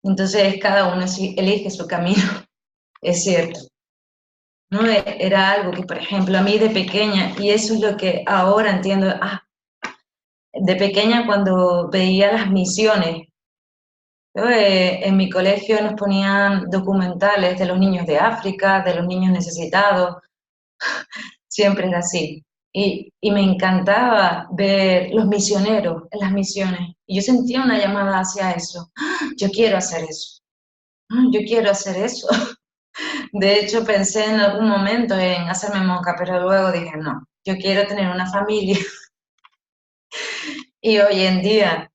Entonces cada uno elige su camino, es cierto. ¿No? Era algo que, por ejemplo, a mí de pequeña, y eso es lo que ahora entiendo, de pequeña cuando veía las misiones, yo, en mi colegio nos ponían documentales de los niños de África, de los niños necesitados, siempre era así. Y me encantaba ver los misioneros en las misiones. Y yo sentía una llamada hacia eso. Yo quiero hacer eso. Yo quiero hacer eso. De hecho, pensé en algún momento en hacerme monja, pero luego dije, no, yo quiero tener una familia. Y hoy en día,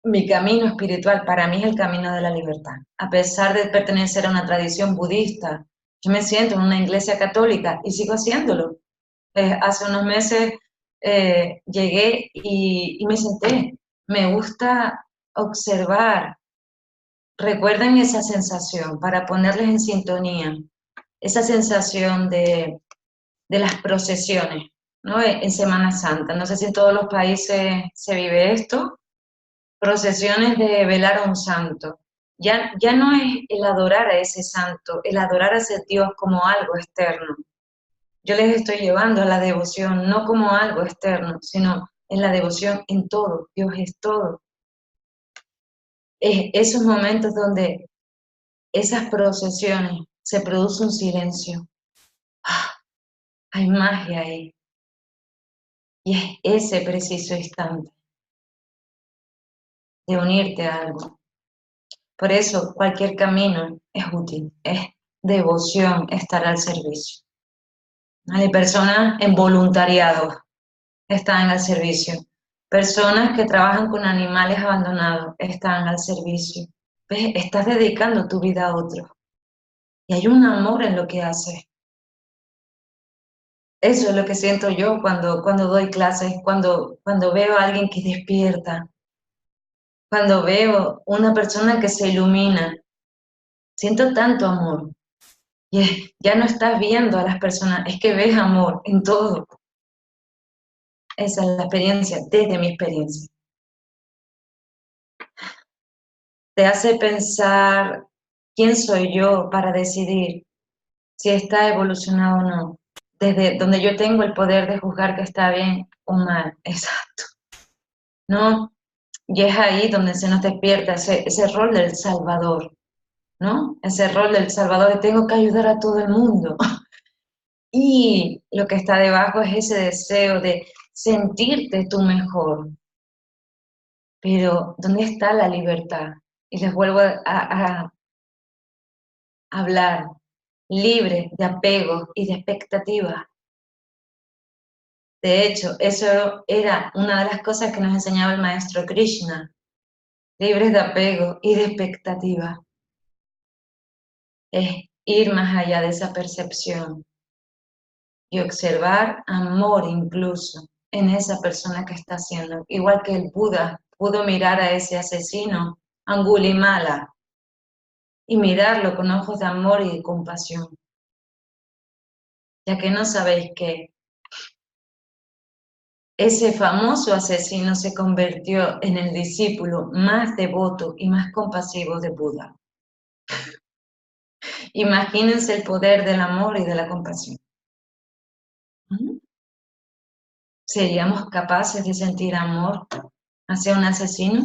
mi camino espiritual para mí es el camino de la libertad. A pesar de pertenecer a una tradición budista, yo me siento en una iglesia católica y sigo haciéndolo. Hace unos meses llegué y me senté. Me gusta observar. Recuerden esa sensación para ponerles en sintonía, esa sensación de las procesiones, ¿no? En Semana Santa. No sé si en todos los países se vive esto, procesiones de velar a un santo. Ya no es el adorar a ese santo, el adorar a ese Dios como algo externo. Yo les estoy llevando a la devoción no como algo externo, sino en la devoción en todo. Dios es todo. Es esos momentos donde esas procesiones se produce un silencio. Hay magia ahí. Y es ese preciso instante de unirte a algo. Por eso cualquier camino es útil, es devoción estar al servicio. Hay personas en voluntariado, están al servicio. Personas que trabajan con animales abandonados, están al servicio. ¿Ves? Estás dedicando tu vida a otro. Y hay un amor en lo que haces. Eso es lo que siento yo cuando doy clases, cuando veo a alguien que despierta, cuando veo una persona que se ilumina. Siento tanto amor. Ya no estás viendo a las personas, es que ves amor en todo. Esa es la experiencia, desde mi experiencia. Te hace pensar quién soy yo para decidir si está evolucionado o no. Desde donde yo tengo el poder de juzgar que está bien o mal. Exacto. ¿No? Y es ahí donde se nos despierta ese rol del Salvador, ¿no? Ese rol del Salvador de tengo que ayudar a todo el mundo. Y lo que está debajo es ese deseo de sentirte tú mejor. Pero, ¿dónde está la libertad? Y les vuelvo a hablar, libre de apego y de expectativas. De hecho, eso era una de las cosas que nos enseñaba el maestro Krishna, libres de apego y de expectativa. Es ir más allá de esa percepción y observar amor incluso en esa persona que está haciendo. Igual que el Buda pudo mirar a ese asesino, Angulimala, y mirarlo con ojos de amor y de compasión. Ya que no sabéis que ese famoso asesino se convirtió en el discípulo más devoto y más compasivo de Buda. Imagínense el poder del amor y de la compasión. ¿Seríamos capaces de sentir amor hacia un asesino?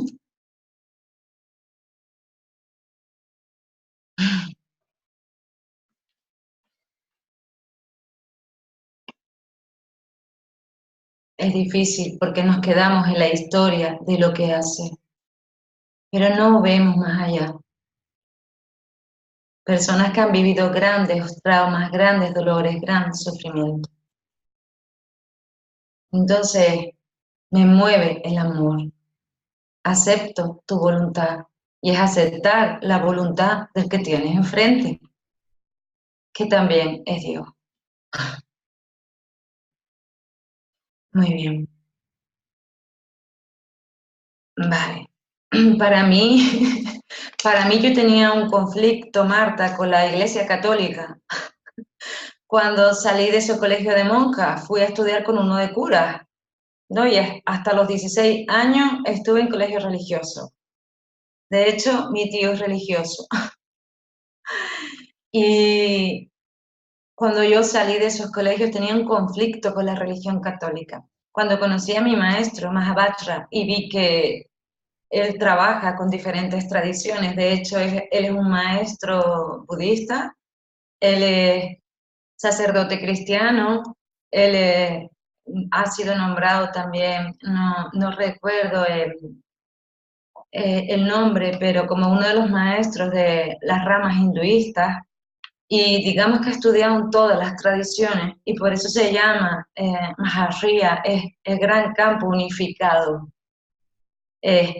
Es difícil porque nos quedamos en la historia de lo que hace, pero no vemos más allá. Personas que han vivido grandes traumas, grandes dolores, gran sufrimiento. Entonces, me mueve el amor. Acepto tu voluntad y es aceptar la voluntad del que tienes enfrente, que también es Dios. Muy bien. Vale. Para mí, para mí yo tenía un conflicto, Marta, con la Iglesia Católica. Cuando salí de ese colegio de monjas, fui a estudiar con uno de curas, ¿no? Y hasta los 16 años estuve en colegio religioso. De hecho, mi tío es religioso. Y cuando yo salí de esos colegios tenía un conflicto con la religión católica. Cuando conocí a mi maestro, Mahabhatra, y vi que él trabaja con diferentes tradiciones, de hecho, él es un maestro budista, él es sacerdote cristiano, él ha sido nombrado también, no recuerdo el nombre, pero como uno de los maestros de las ramas hinduistas, y digamos que estudiaron todas las tradiciones, y por eso se llama Maharya, es el gran campo unificado.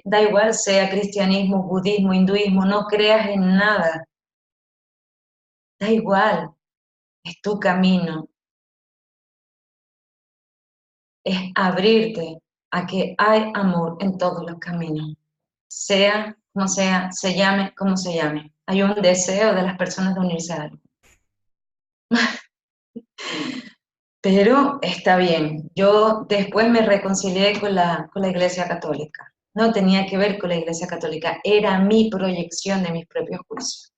Da igual sea cristianismo, budismo, hinduismo, no creas en nada, da igual, es tu camino, es abrirte a que hay amor en todos los caminos, sea como sea, se llame como se llame. Hay un deseo de las personas de unirse a algo. Pero está bien, yo después me reconcilié con la Iglesia Católica. No tenía que ver con la Iglesia Católica, era mi proyección de mis propios juicios.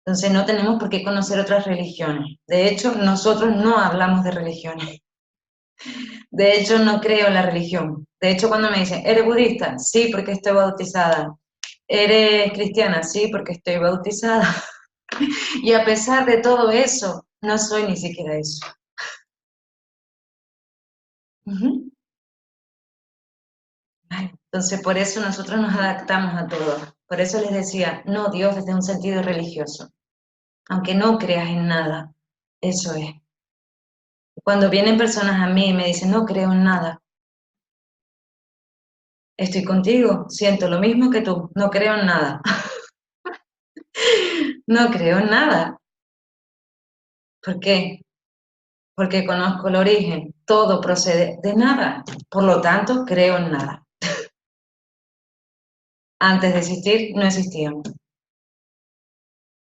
Entonces no tenemos por qué conocer otras religiones. De hecho, nosotros no hablamos de religiones. De hecho, no creo en la religión. De hecho, cuando me dicen, ¿eres budista? Sí, porque estoy bautizada. ¿Eres cristiana? Sí, porque estoy bautizada. Y a pesar de todo eso, no soy ni siquiera eso. Ujú. Vale. Entonces, por eso nosotros nos adaptamos a todo. Por eso les decía, no Dios desde un sentido religioso. Aunque no creas en nada, eso es. Cuando vienen personas a mí y me dicen, no creo en nada, estoy contigo, siento lo mismo que tú, no creo en nada. No creo en nada. ¿Por qué? Porque conozco el origen. Todo procede de nada. Por lo tanto, creo en nada. Antes de existir, no existían.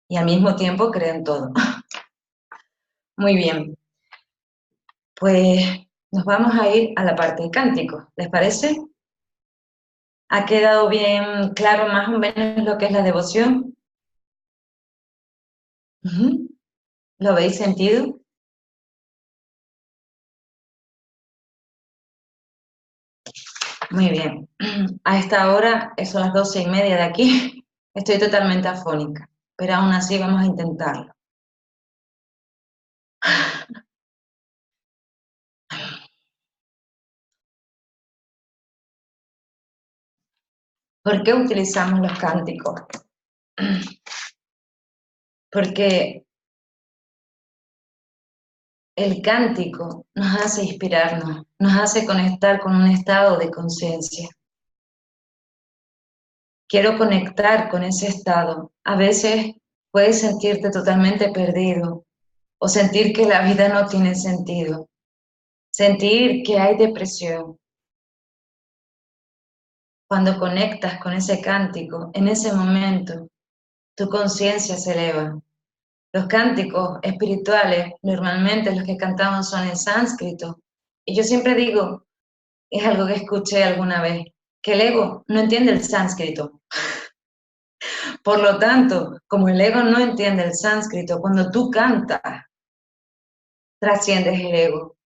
Y al mismo tiempo creo en todo. Muy bien. Pues nos vamos a ir a la parte de cánticos. ¿Les parece? ¿Ha quedado bien claro más o menos lo que es la devoción? Ujú. ¿Lo habéis sentido? Muy bien. A esta hora, son las 12:30 de aquí, estoy totalmente afónica, pero aún así vamos a intentarlo. ¿Por qué utilizamos los cánticos? Porque el cántico nos hace inspirarnos, nos hace conectar con un estado de conciencia. Quiero conectar con ese estado. A veces puedes sentirte totalmente perdido o sentir que la vida no tiene sentido, sentir que hay depresión. Cuando conectas con ese cántico, en ese momento, tu conciencia se eleva. Los cánticos espirituales, normalmente los que cantamos son en sánscrito. Y yo siempre digo, es algo que escuché alguna vez, que el ego no entiende el sánscrito. Por lo tanto, como el ego no entiende el sánscrito, cuando tú cantas, trasciendes el ego,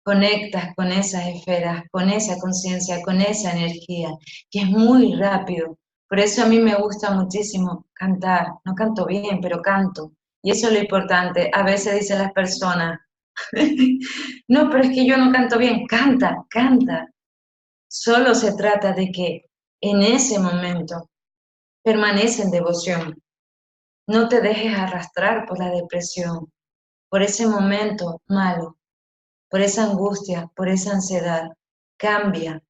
conectas con esas esferas, con esa conciencia, con esa energía, que es muy rápido. Por eso a mí me gusta muchísimo cantar. No canto bien, pero canto. Y eso es lo importante. A veces dicen las personas, no, pero es que yo no canto bien. Canta, canta. Solo se trata de que en ese momento permanece en devoción. No te dejes arrastrar por la depresión, por ese momento malo, por esa angustia, por esa ansiedad. Cambia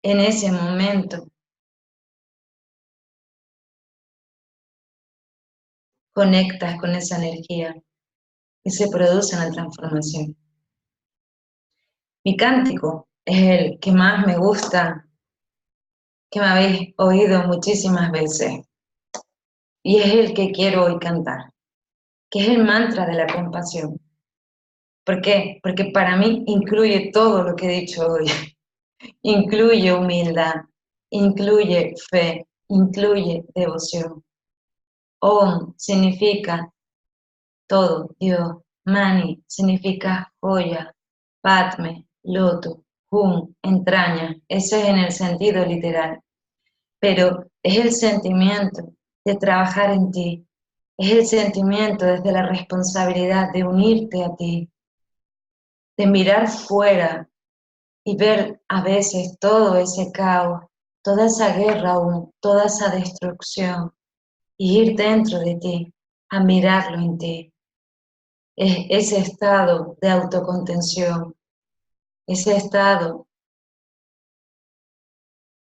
en ese momento. Conectas con esa energía y se produce una transformación. Mi cántico es el que más me gusta, que me habéis oído muchísimas veces, y es el que quiero hoy cantar, que es el mantra de la compasión. ¿Por qué? Porque para mí incluye todo lo que he dicho hoy. Incluye humildad, incluye fe, incluye devoción. Om significa todo, Dios. Mani significa joya. Padme, loto. Hum, entraña. Ese es en el sentido literal. Pero es el sentimiento de trabajar en ti. Es el sentimiento desde la responsabilidad de unirte a ti, de mirar fuera y ver a veces todo ese caos, toda esa guerra aún, toda esa destrucción, y ir dentro de ti, a mirarlo en ti. Es ese estado de autocontención, ese estado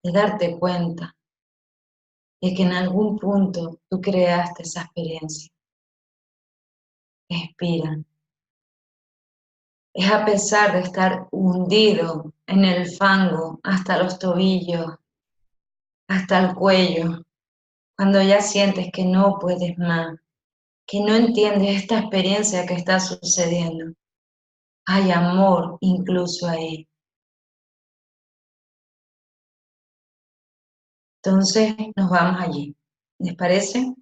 de darte cuenta de que en algún punto tú creaste esa experiencia. Respira. Es a pesar de estar hundido en el fango hasta los tobillos, hasta el cuello, cuando ya sientes que no puedes más, que no entiendes esta experiencia que está sucediendo. Hay amor incluso ahí. Entonces nos vamos allí. ¿Les parece?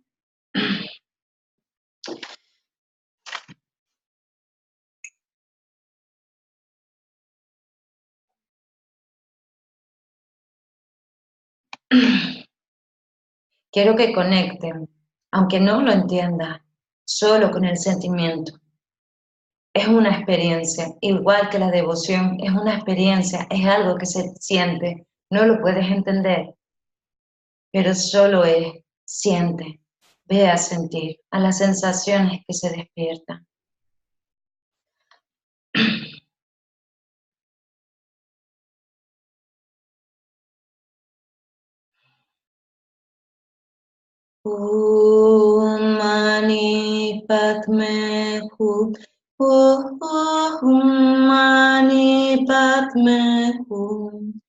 Quiero que conecten, aunque no lo entiendas, solo con el sentimiento. Es una experiencia, igual que la devoción, es una experiencia, es algo que se siente, no lo puedes entender, pero solo es, siente, ve a sentir, a las sensaciones que se despiertan. Mani Padme Hum. Mani Padme Hum.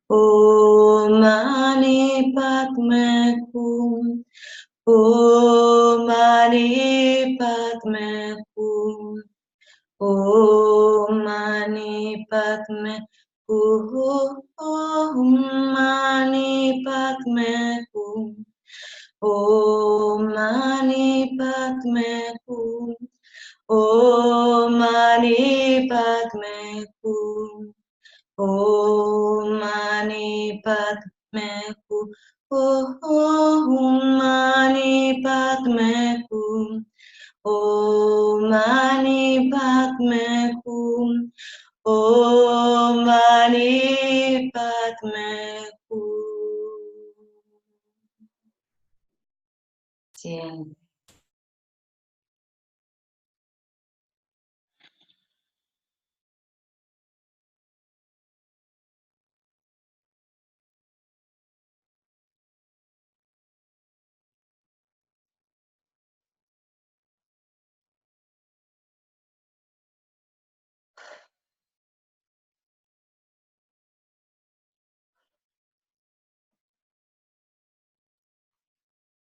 Mani Padme Hum. Mani Padme Hum. Mani Padme Hum. Mani Padme Hum. Mani Padme Hum. Mani Padme Hum. Mani Padme Hum. Mani Padme Hum. Mani Padme Hum. Mani Padme Hum.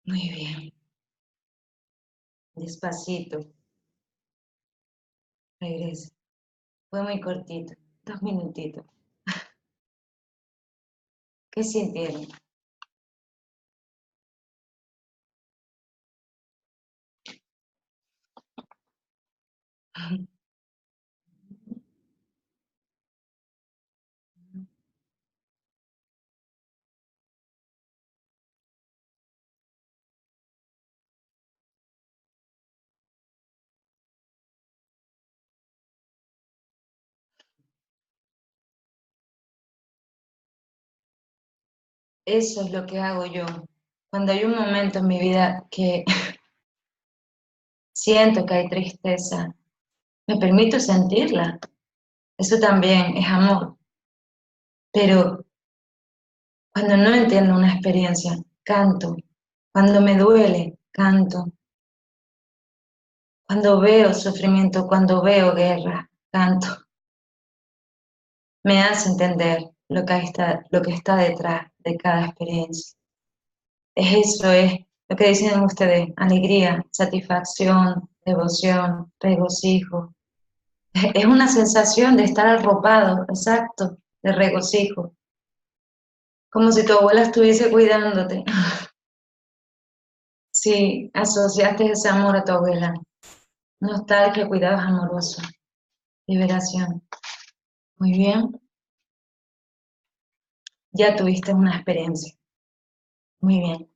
Muy bien. Despacito. Regresa. Fue muy cortito. 2 minutitos. ¿Qué sintieron? Eso es lo que hago yo. Cuando hay un momento en mi vida que siento que hay tristeza, me permito sentirla. Eso también es amor. Pero cuando no entiendo una experiencia, canto. Cuando me duele, canto. Cuando veo sufrimiento, cuando veo guerra, canto. Me hace entender lo que está detrás de cada experiencia. Eso es lo que dicen ustedes, alegría, satisfacción, devoción, regocijo. Es una sensación de estar arropado, exacto, de regocijo. Como si tu abuela estuviese cuidándote. Sí, asociaste ese amor a tu abuela. Nostalgia, cuidados amorosos, liberación. Muy bien, ya tuviste una experiencia. Muy bien.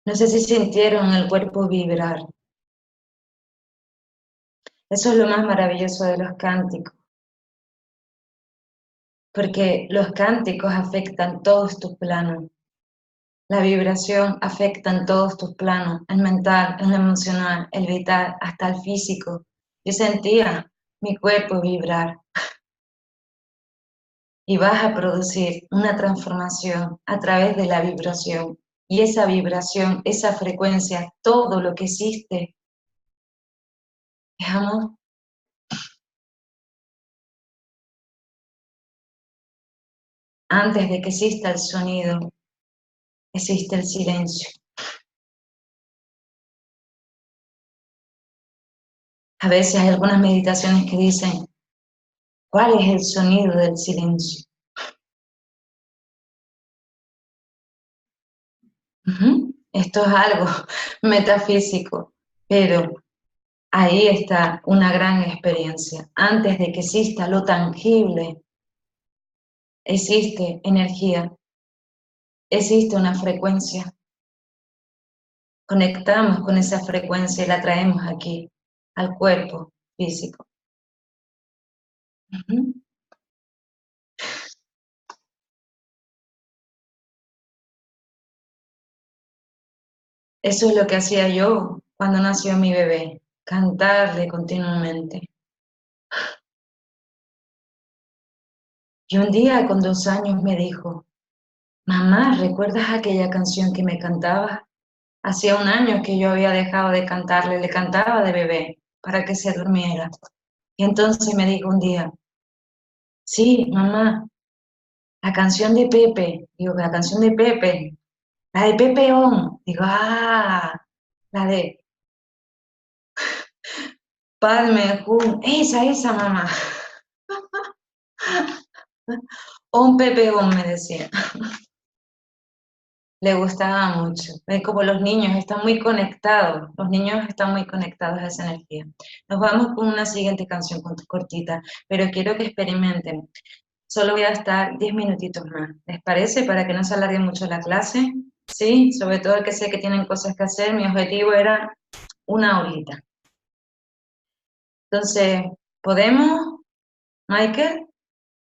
No sé si sintieron el cuerpo vibrar. Eso es lo más maravilloso de los cánticos, porque los cánticos afectan todos tus planos. La vibración afecta en todos tus planos, el mental, el emocional, el vital, hasta el físico. Yo sentía mi cuerpo vibrar y vas a producir una transformación a través de la vibración. Y esa vibración, esa frecuencia, todo lo que existe es amor. Antes de que exista el sonido, existe el silencio. A veces hay algunas meditaciones que dicen, ¿cuál es el sonido del silencio? Esto es algo metafísico, pero ahí está una gran experiencia. Antes de que exista lo tangible, existe energía, existe una frecuencia. Conectamos con esa frecuencia y la traemos aquí, al cuerpo físico. Eso es lo que hacía yo cuando nació mi bebé, cantarle continuamente. Y un día con 2 años me dijo, mamá, ¿recuerdas aquella canción que me cantabas? Hacía un año que yo había dejado de cantarle, le cantaba de bebé para que se durmiera. Y entonces me dijo un día, sí, mamá, la canción de Pepe. Digo, la canción de Pepe, la de Pepeón. Digo, la de Padme Hum, esa, mamá. Un Pepeón, me decía. Le gustaba mucho. Es como los niños están muy conectados, los niños están muy conectados a esa energía. Nos vamos con una siguiente canción cortita, pero quiero que experimenten. Solo voy a estar 10 minutitos más. ¿Les parece? Para que no se alargue mucho la clase. Sí, sobre todo que sé que tienen cosas que hacer. Mi objetivo era 1 horita. Entonces, ¿podemos, Michael?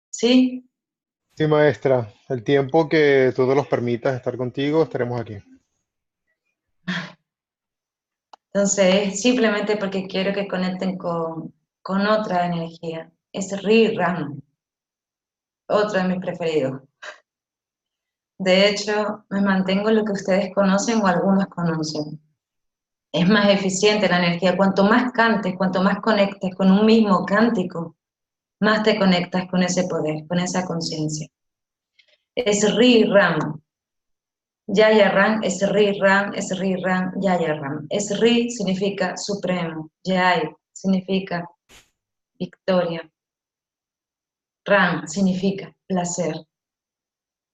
¿Sí? Sí, maestra, el tiempo que tú nos permitas estar contigo, estaremos aquí. Entonces, simplemente porque quiero que conecten con otra energía. Es Ri Ram, otro de mis preferidos. De hecho, me mantengo en lo que ustedes conocen o algunos conocen. Es más eficiente la energía. Cuanto más cantes, cuanto más conectes con un mismo cántico, más te conectas con ese poder, con esa conciencia. Es Sri Ram. Jaya Ram es Sri Ram, es Sri Ram, Jaya Ram. Sri significa supremo, Jai significa victoria, Ram significa placer.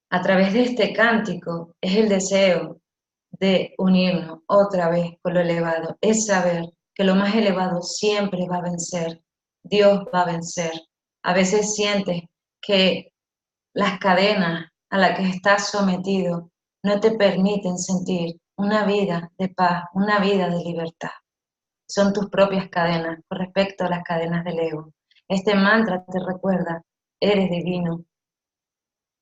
A través de este cántico es el deseo de unirnos otra vez con lo elevado, es saber que lo más elevado siempre va a vencer, Dios va a vencer. A veces sientes que las cadenas a las que estás sometido no te permiten sentir una vida de paz, una vida de libertad. Son tus propias cadenas con respecto a las cadenas del ego. Este mantra te recuerda, eres divino,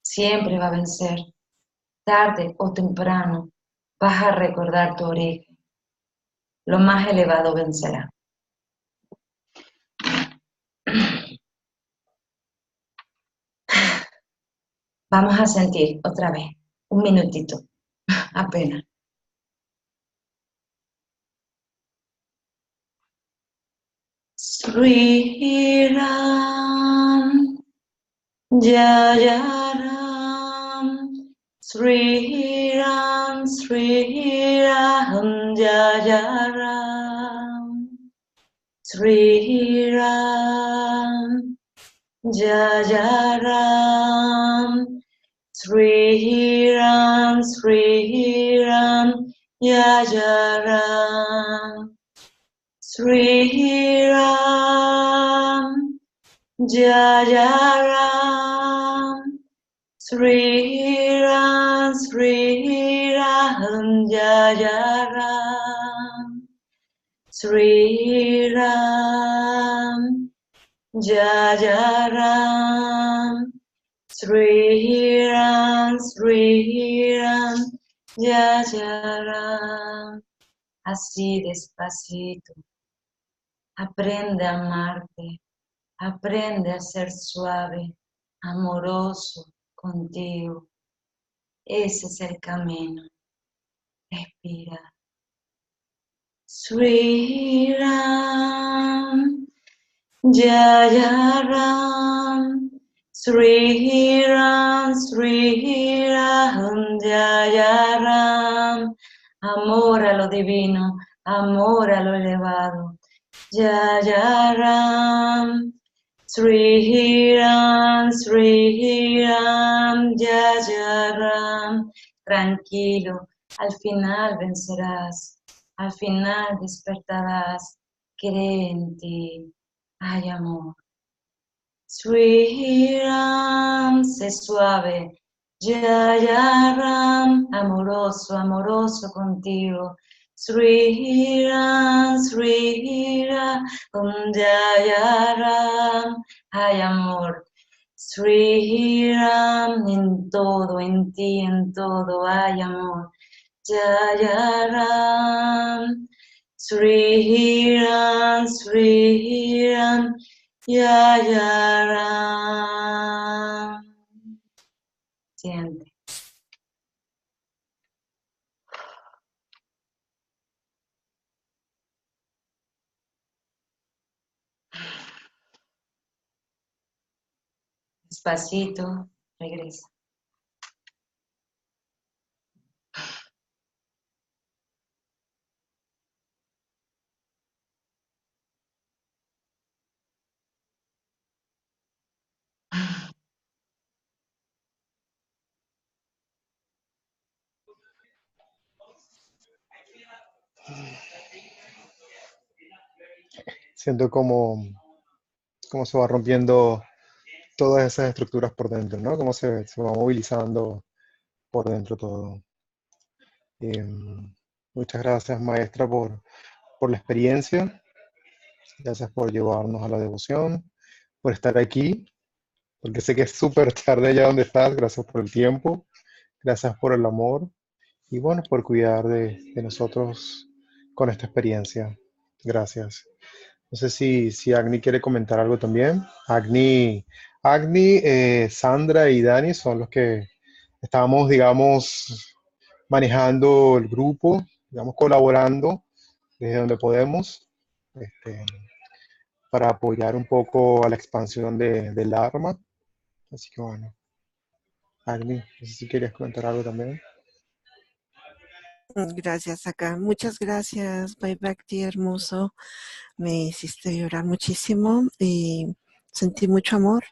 siempre va a vencer. Tarde o temprano vas a recordar tu origen. Lo más elevado vencerá. Vamos a sentir otra vez, un minutito, apenas. Sri Ram, Jaya Ram, Sri Ram, Sri Ram, Jaya Ram, Sri Ram, Jaya Ram, Sri Ram, Sri Ram, Jaya Ram, Sri Ram, Jaya Ram, Sri Ram, Sri Ram, Jaya Ram, Sri Ram, Jaya Ram, Sri Ram, Sri Ram, Jaya Ram. Así despacito, aprende a amarte, aprende a ser suave, amoroso contigo. Ese es el camino. Respira. Sri Ram, Jaya Ram, Sri Ram, Sri Ram, Jaya Ram. Amor a lo divino, amor a lo elevado. Jaya Ram, Sri Ram, Sri Ram, Jaya Ram. Tranquilo, al final vencerás, al final despertarás. Cree en ti, hay amor. Sri Ram, sé suave. Jaya Ram, amoroso, amoroso contigo. Sri Ram, Sri Ram, Jaya Ram, hay amor. Sri Ram, en todo, en ti, en todo hay amor. Jaya Ram, Sri Ram, Sri Ram, Jaya Ram. Siente. Despacito, regresa. Siento como se va rompiendo todas esas estructuras por dentro, ¿no? Cómo se va movilizando por dentro todo. Muchas gracias, maestra, por la experiencia. Gracias por llevarnos a la devoción, por estar aquí, porque sé que es súper tarde allá donde estás. Gracias por el tiempo, gracias por el amor y bueno, por cuidar de nosotros con esta experiencia. Gracias. No sé si Agni quiere comentar algo también. Sandra y Dani son los que estábamos, digamos, manejando el grupo, digamos, colaborando desde donde podemos. Este, para apoyar un poco a la expansión del Dharma. Así que bueno, Agni, no sé si querías comentar algo también. Gracias, acá. Muchas gracias, Bye Bhakti, hermoso. Me hiciste llorar muchísimo y sentí mucho amor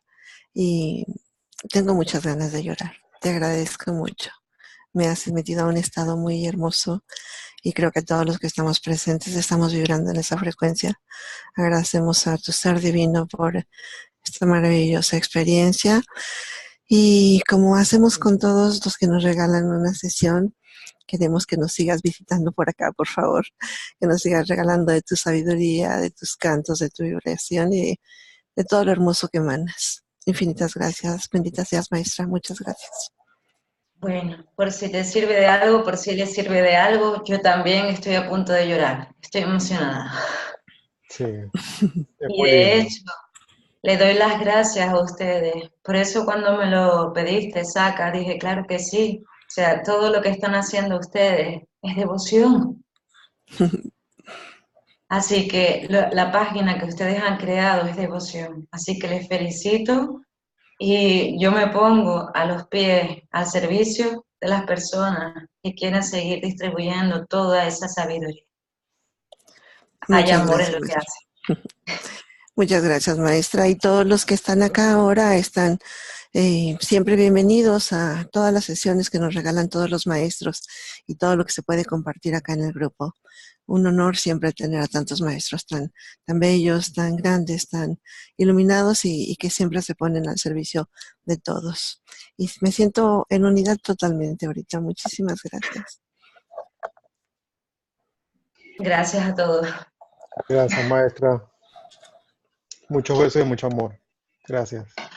y tengo muchas ganas de llorar. Te agradezco mucho. Me has metido a un estado muy hermoso y creo que todos los que estamos presentes estamos vibrando en esa frecuencia. Agradecemos a tu ser divino por esta maravillosa experiencia y como hacemos con todos los que nos regalan una sesión, queremos que nos sigas visitando por acá, por favor, que nos sigas regalando de tu sabiduría, de tus cantos, de tu vibración y de todo lo hermoso que emanas. Infinitas gracias, bendita seas maestra, muchas gracias. Bueno, por si te sirve de algo, por si le sirve de algo, yo también estoy a punto de llorar. Estoy emocionada. Sí, es Y muy de lindo. hecho, le doy las gracias a ustedes. Por eso cuando me lo pediste, Saca, dije, claro que sí. O sea, todo lo que están haciendo ustedes es devoción. Así que la página que ustedes han creado es devoción. Así que les felicito y yo me pongo a los pies, al servicio de las personas que quieren seguir distribuyendo toda esa sabiduría. Hay Muchas amor en gracias, lo que maestra. hacen. Muchas gracias, maestra. Y todos los que están acá ahora están siempre bienvenidos a todas las sesiones que nos regalan todos los maestros y todo lo que se puede compartir acá en el grupo. Un honor siempre tener a tantos maestros tan bellos, tan grandes, tan iluminados y que siempre se ponen al servicio de todos. Y me siento en unidad totalmente ahorita. Muchísimas gracias. Gracias a todos. Gracias, maestra. Muchos besos y mucho amor. Gracias.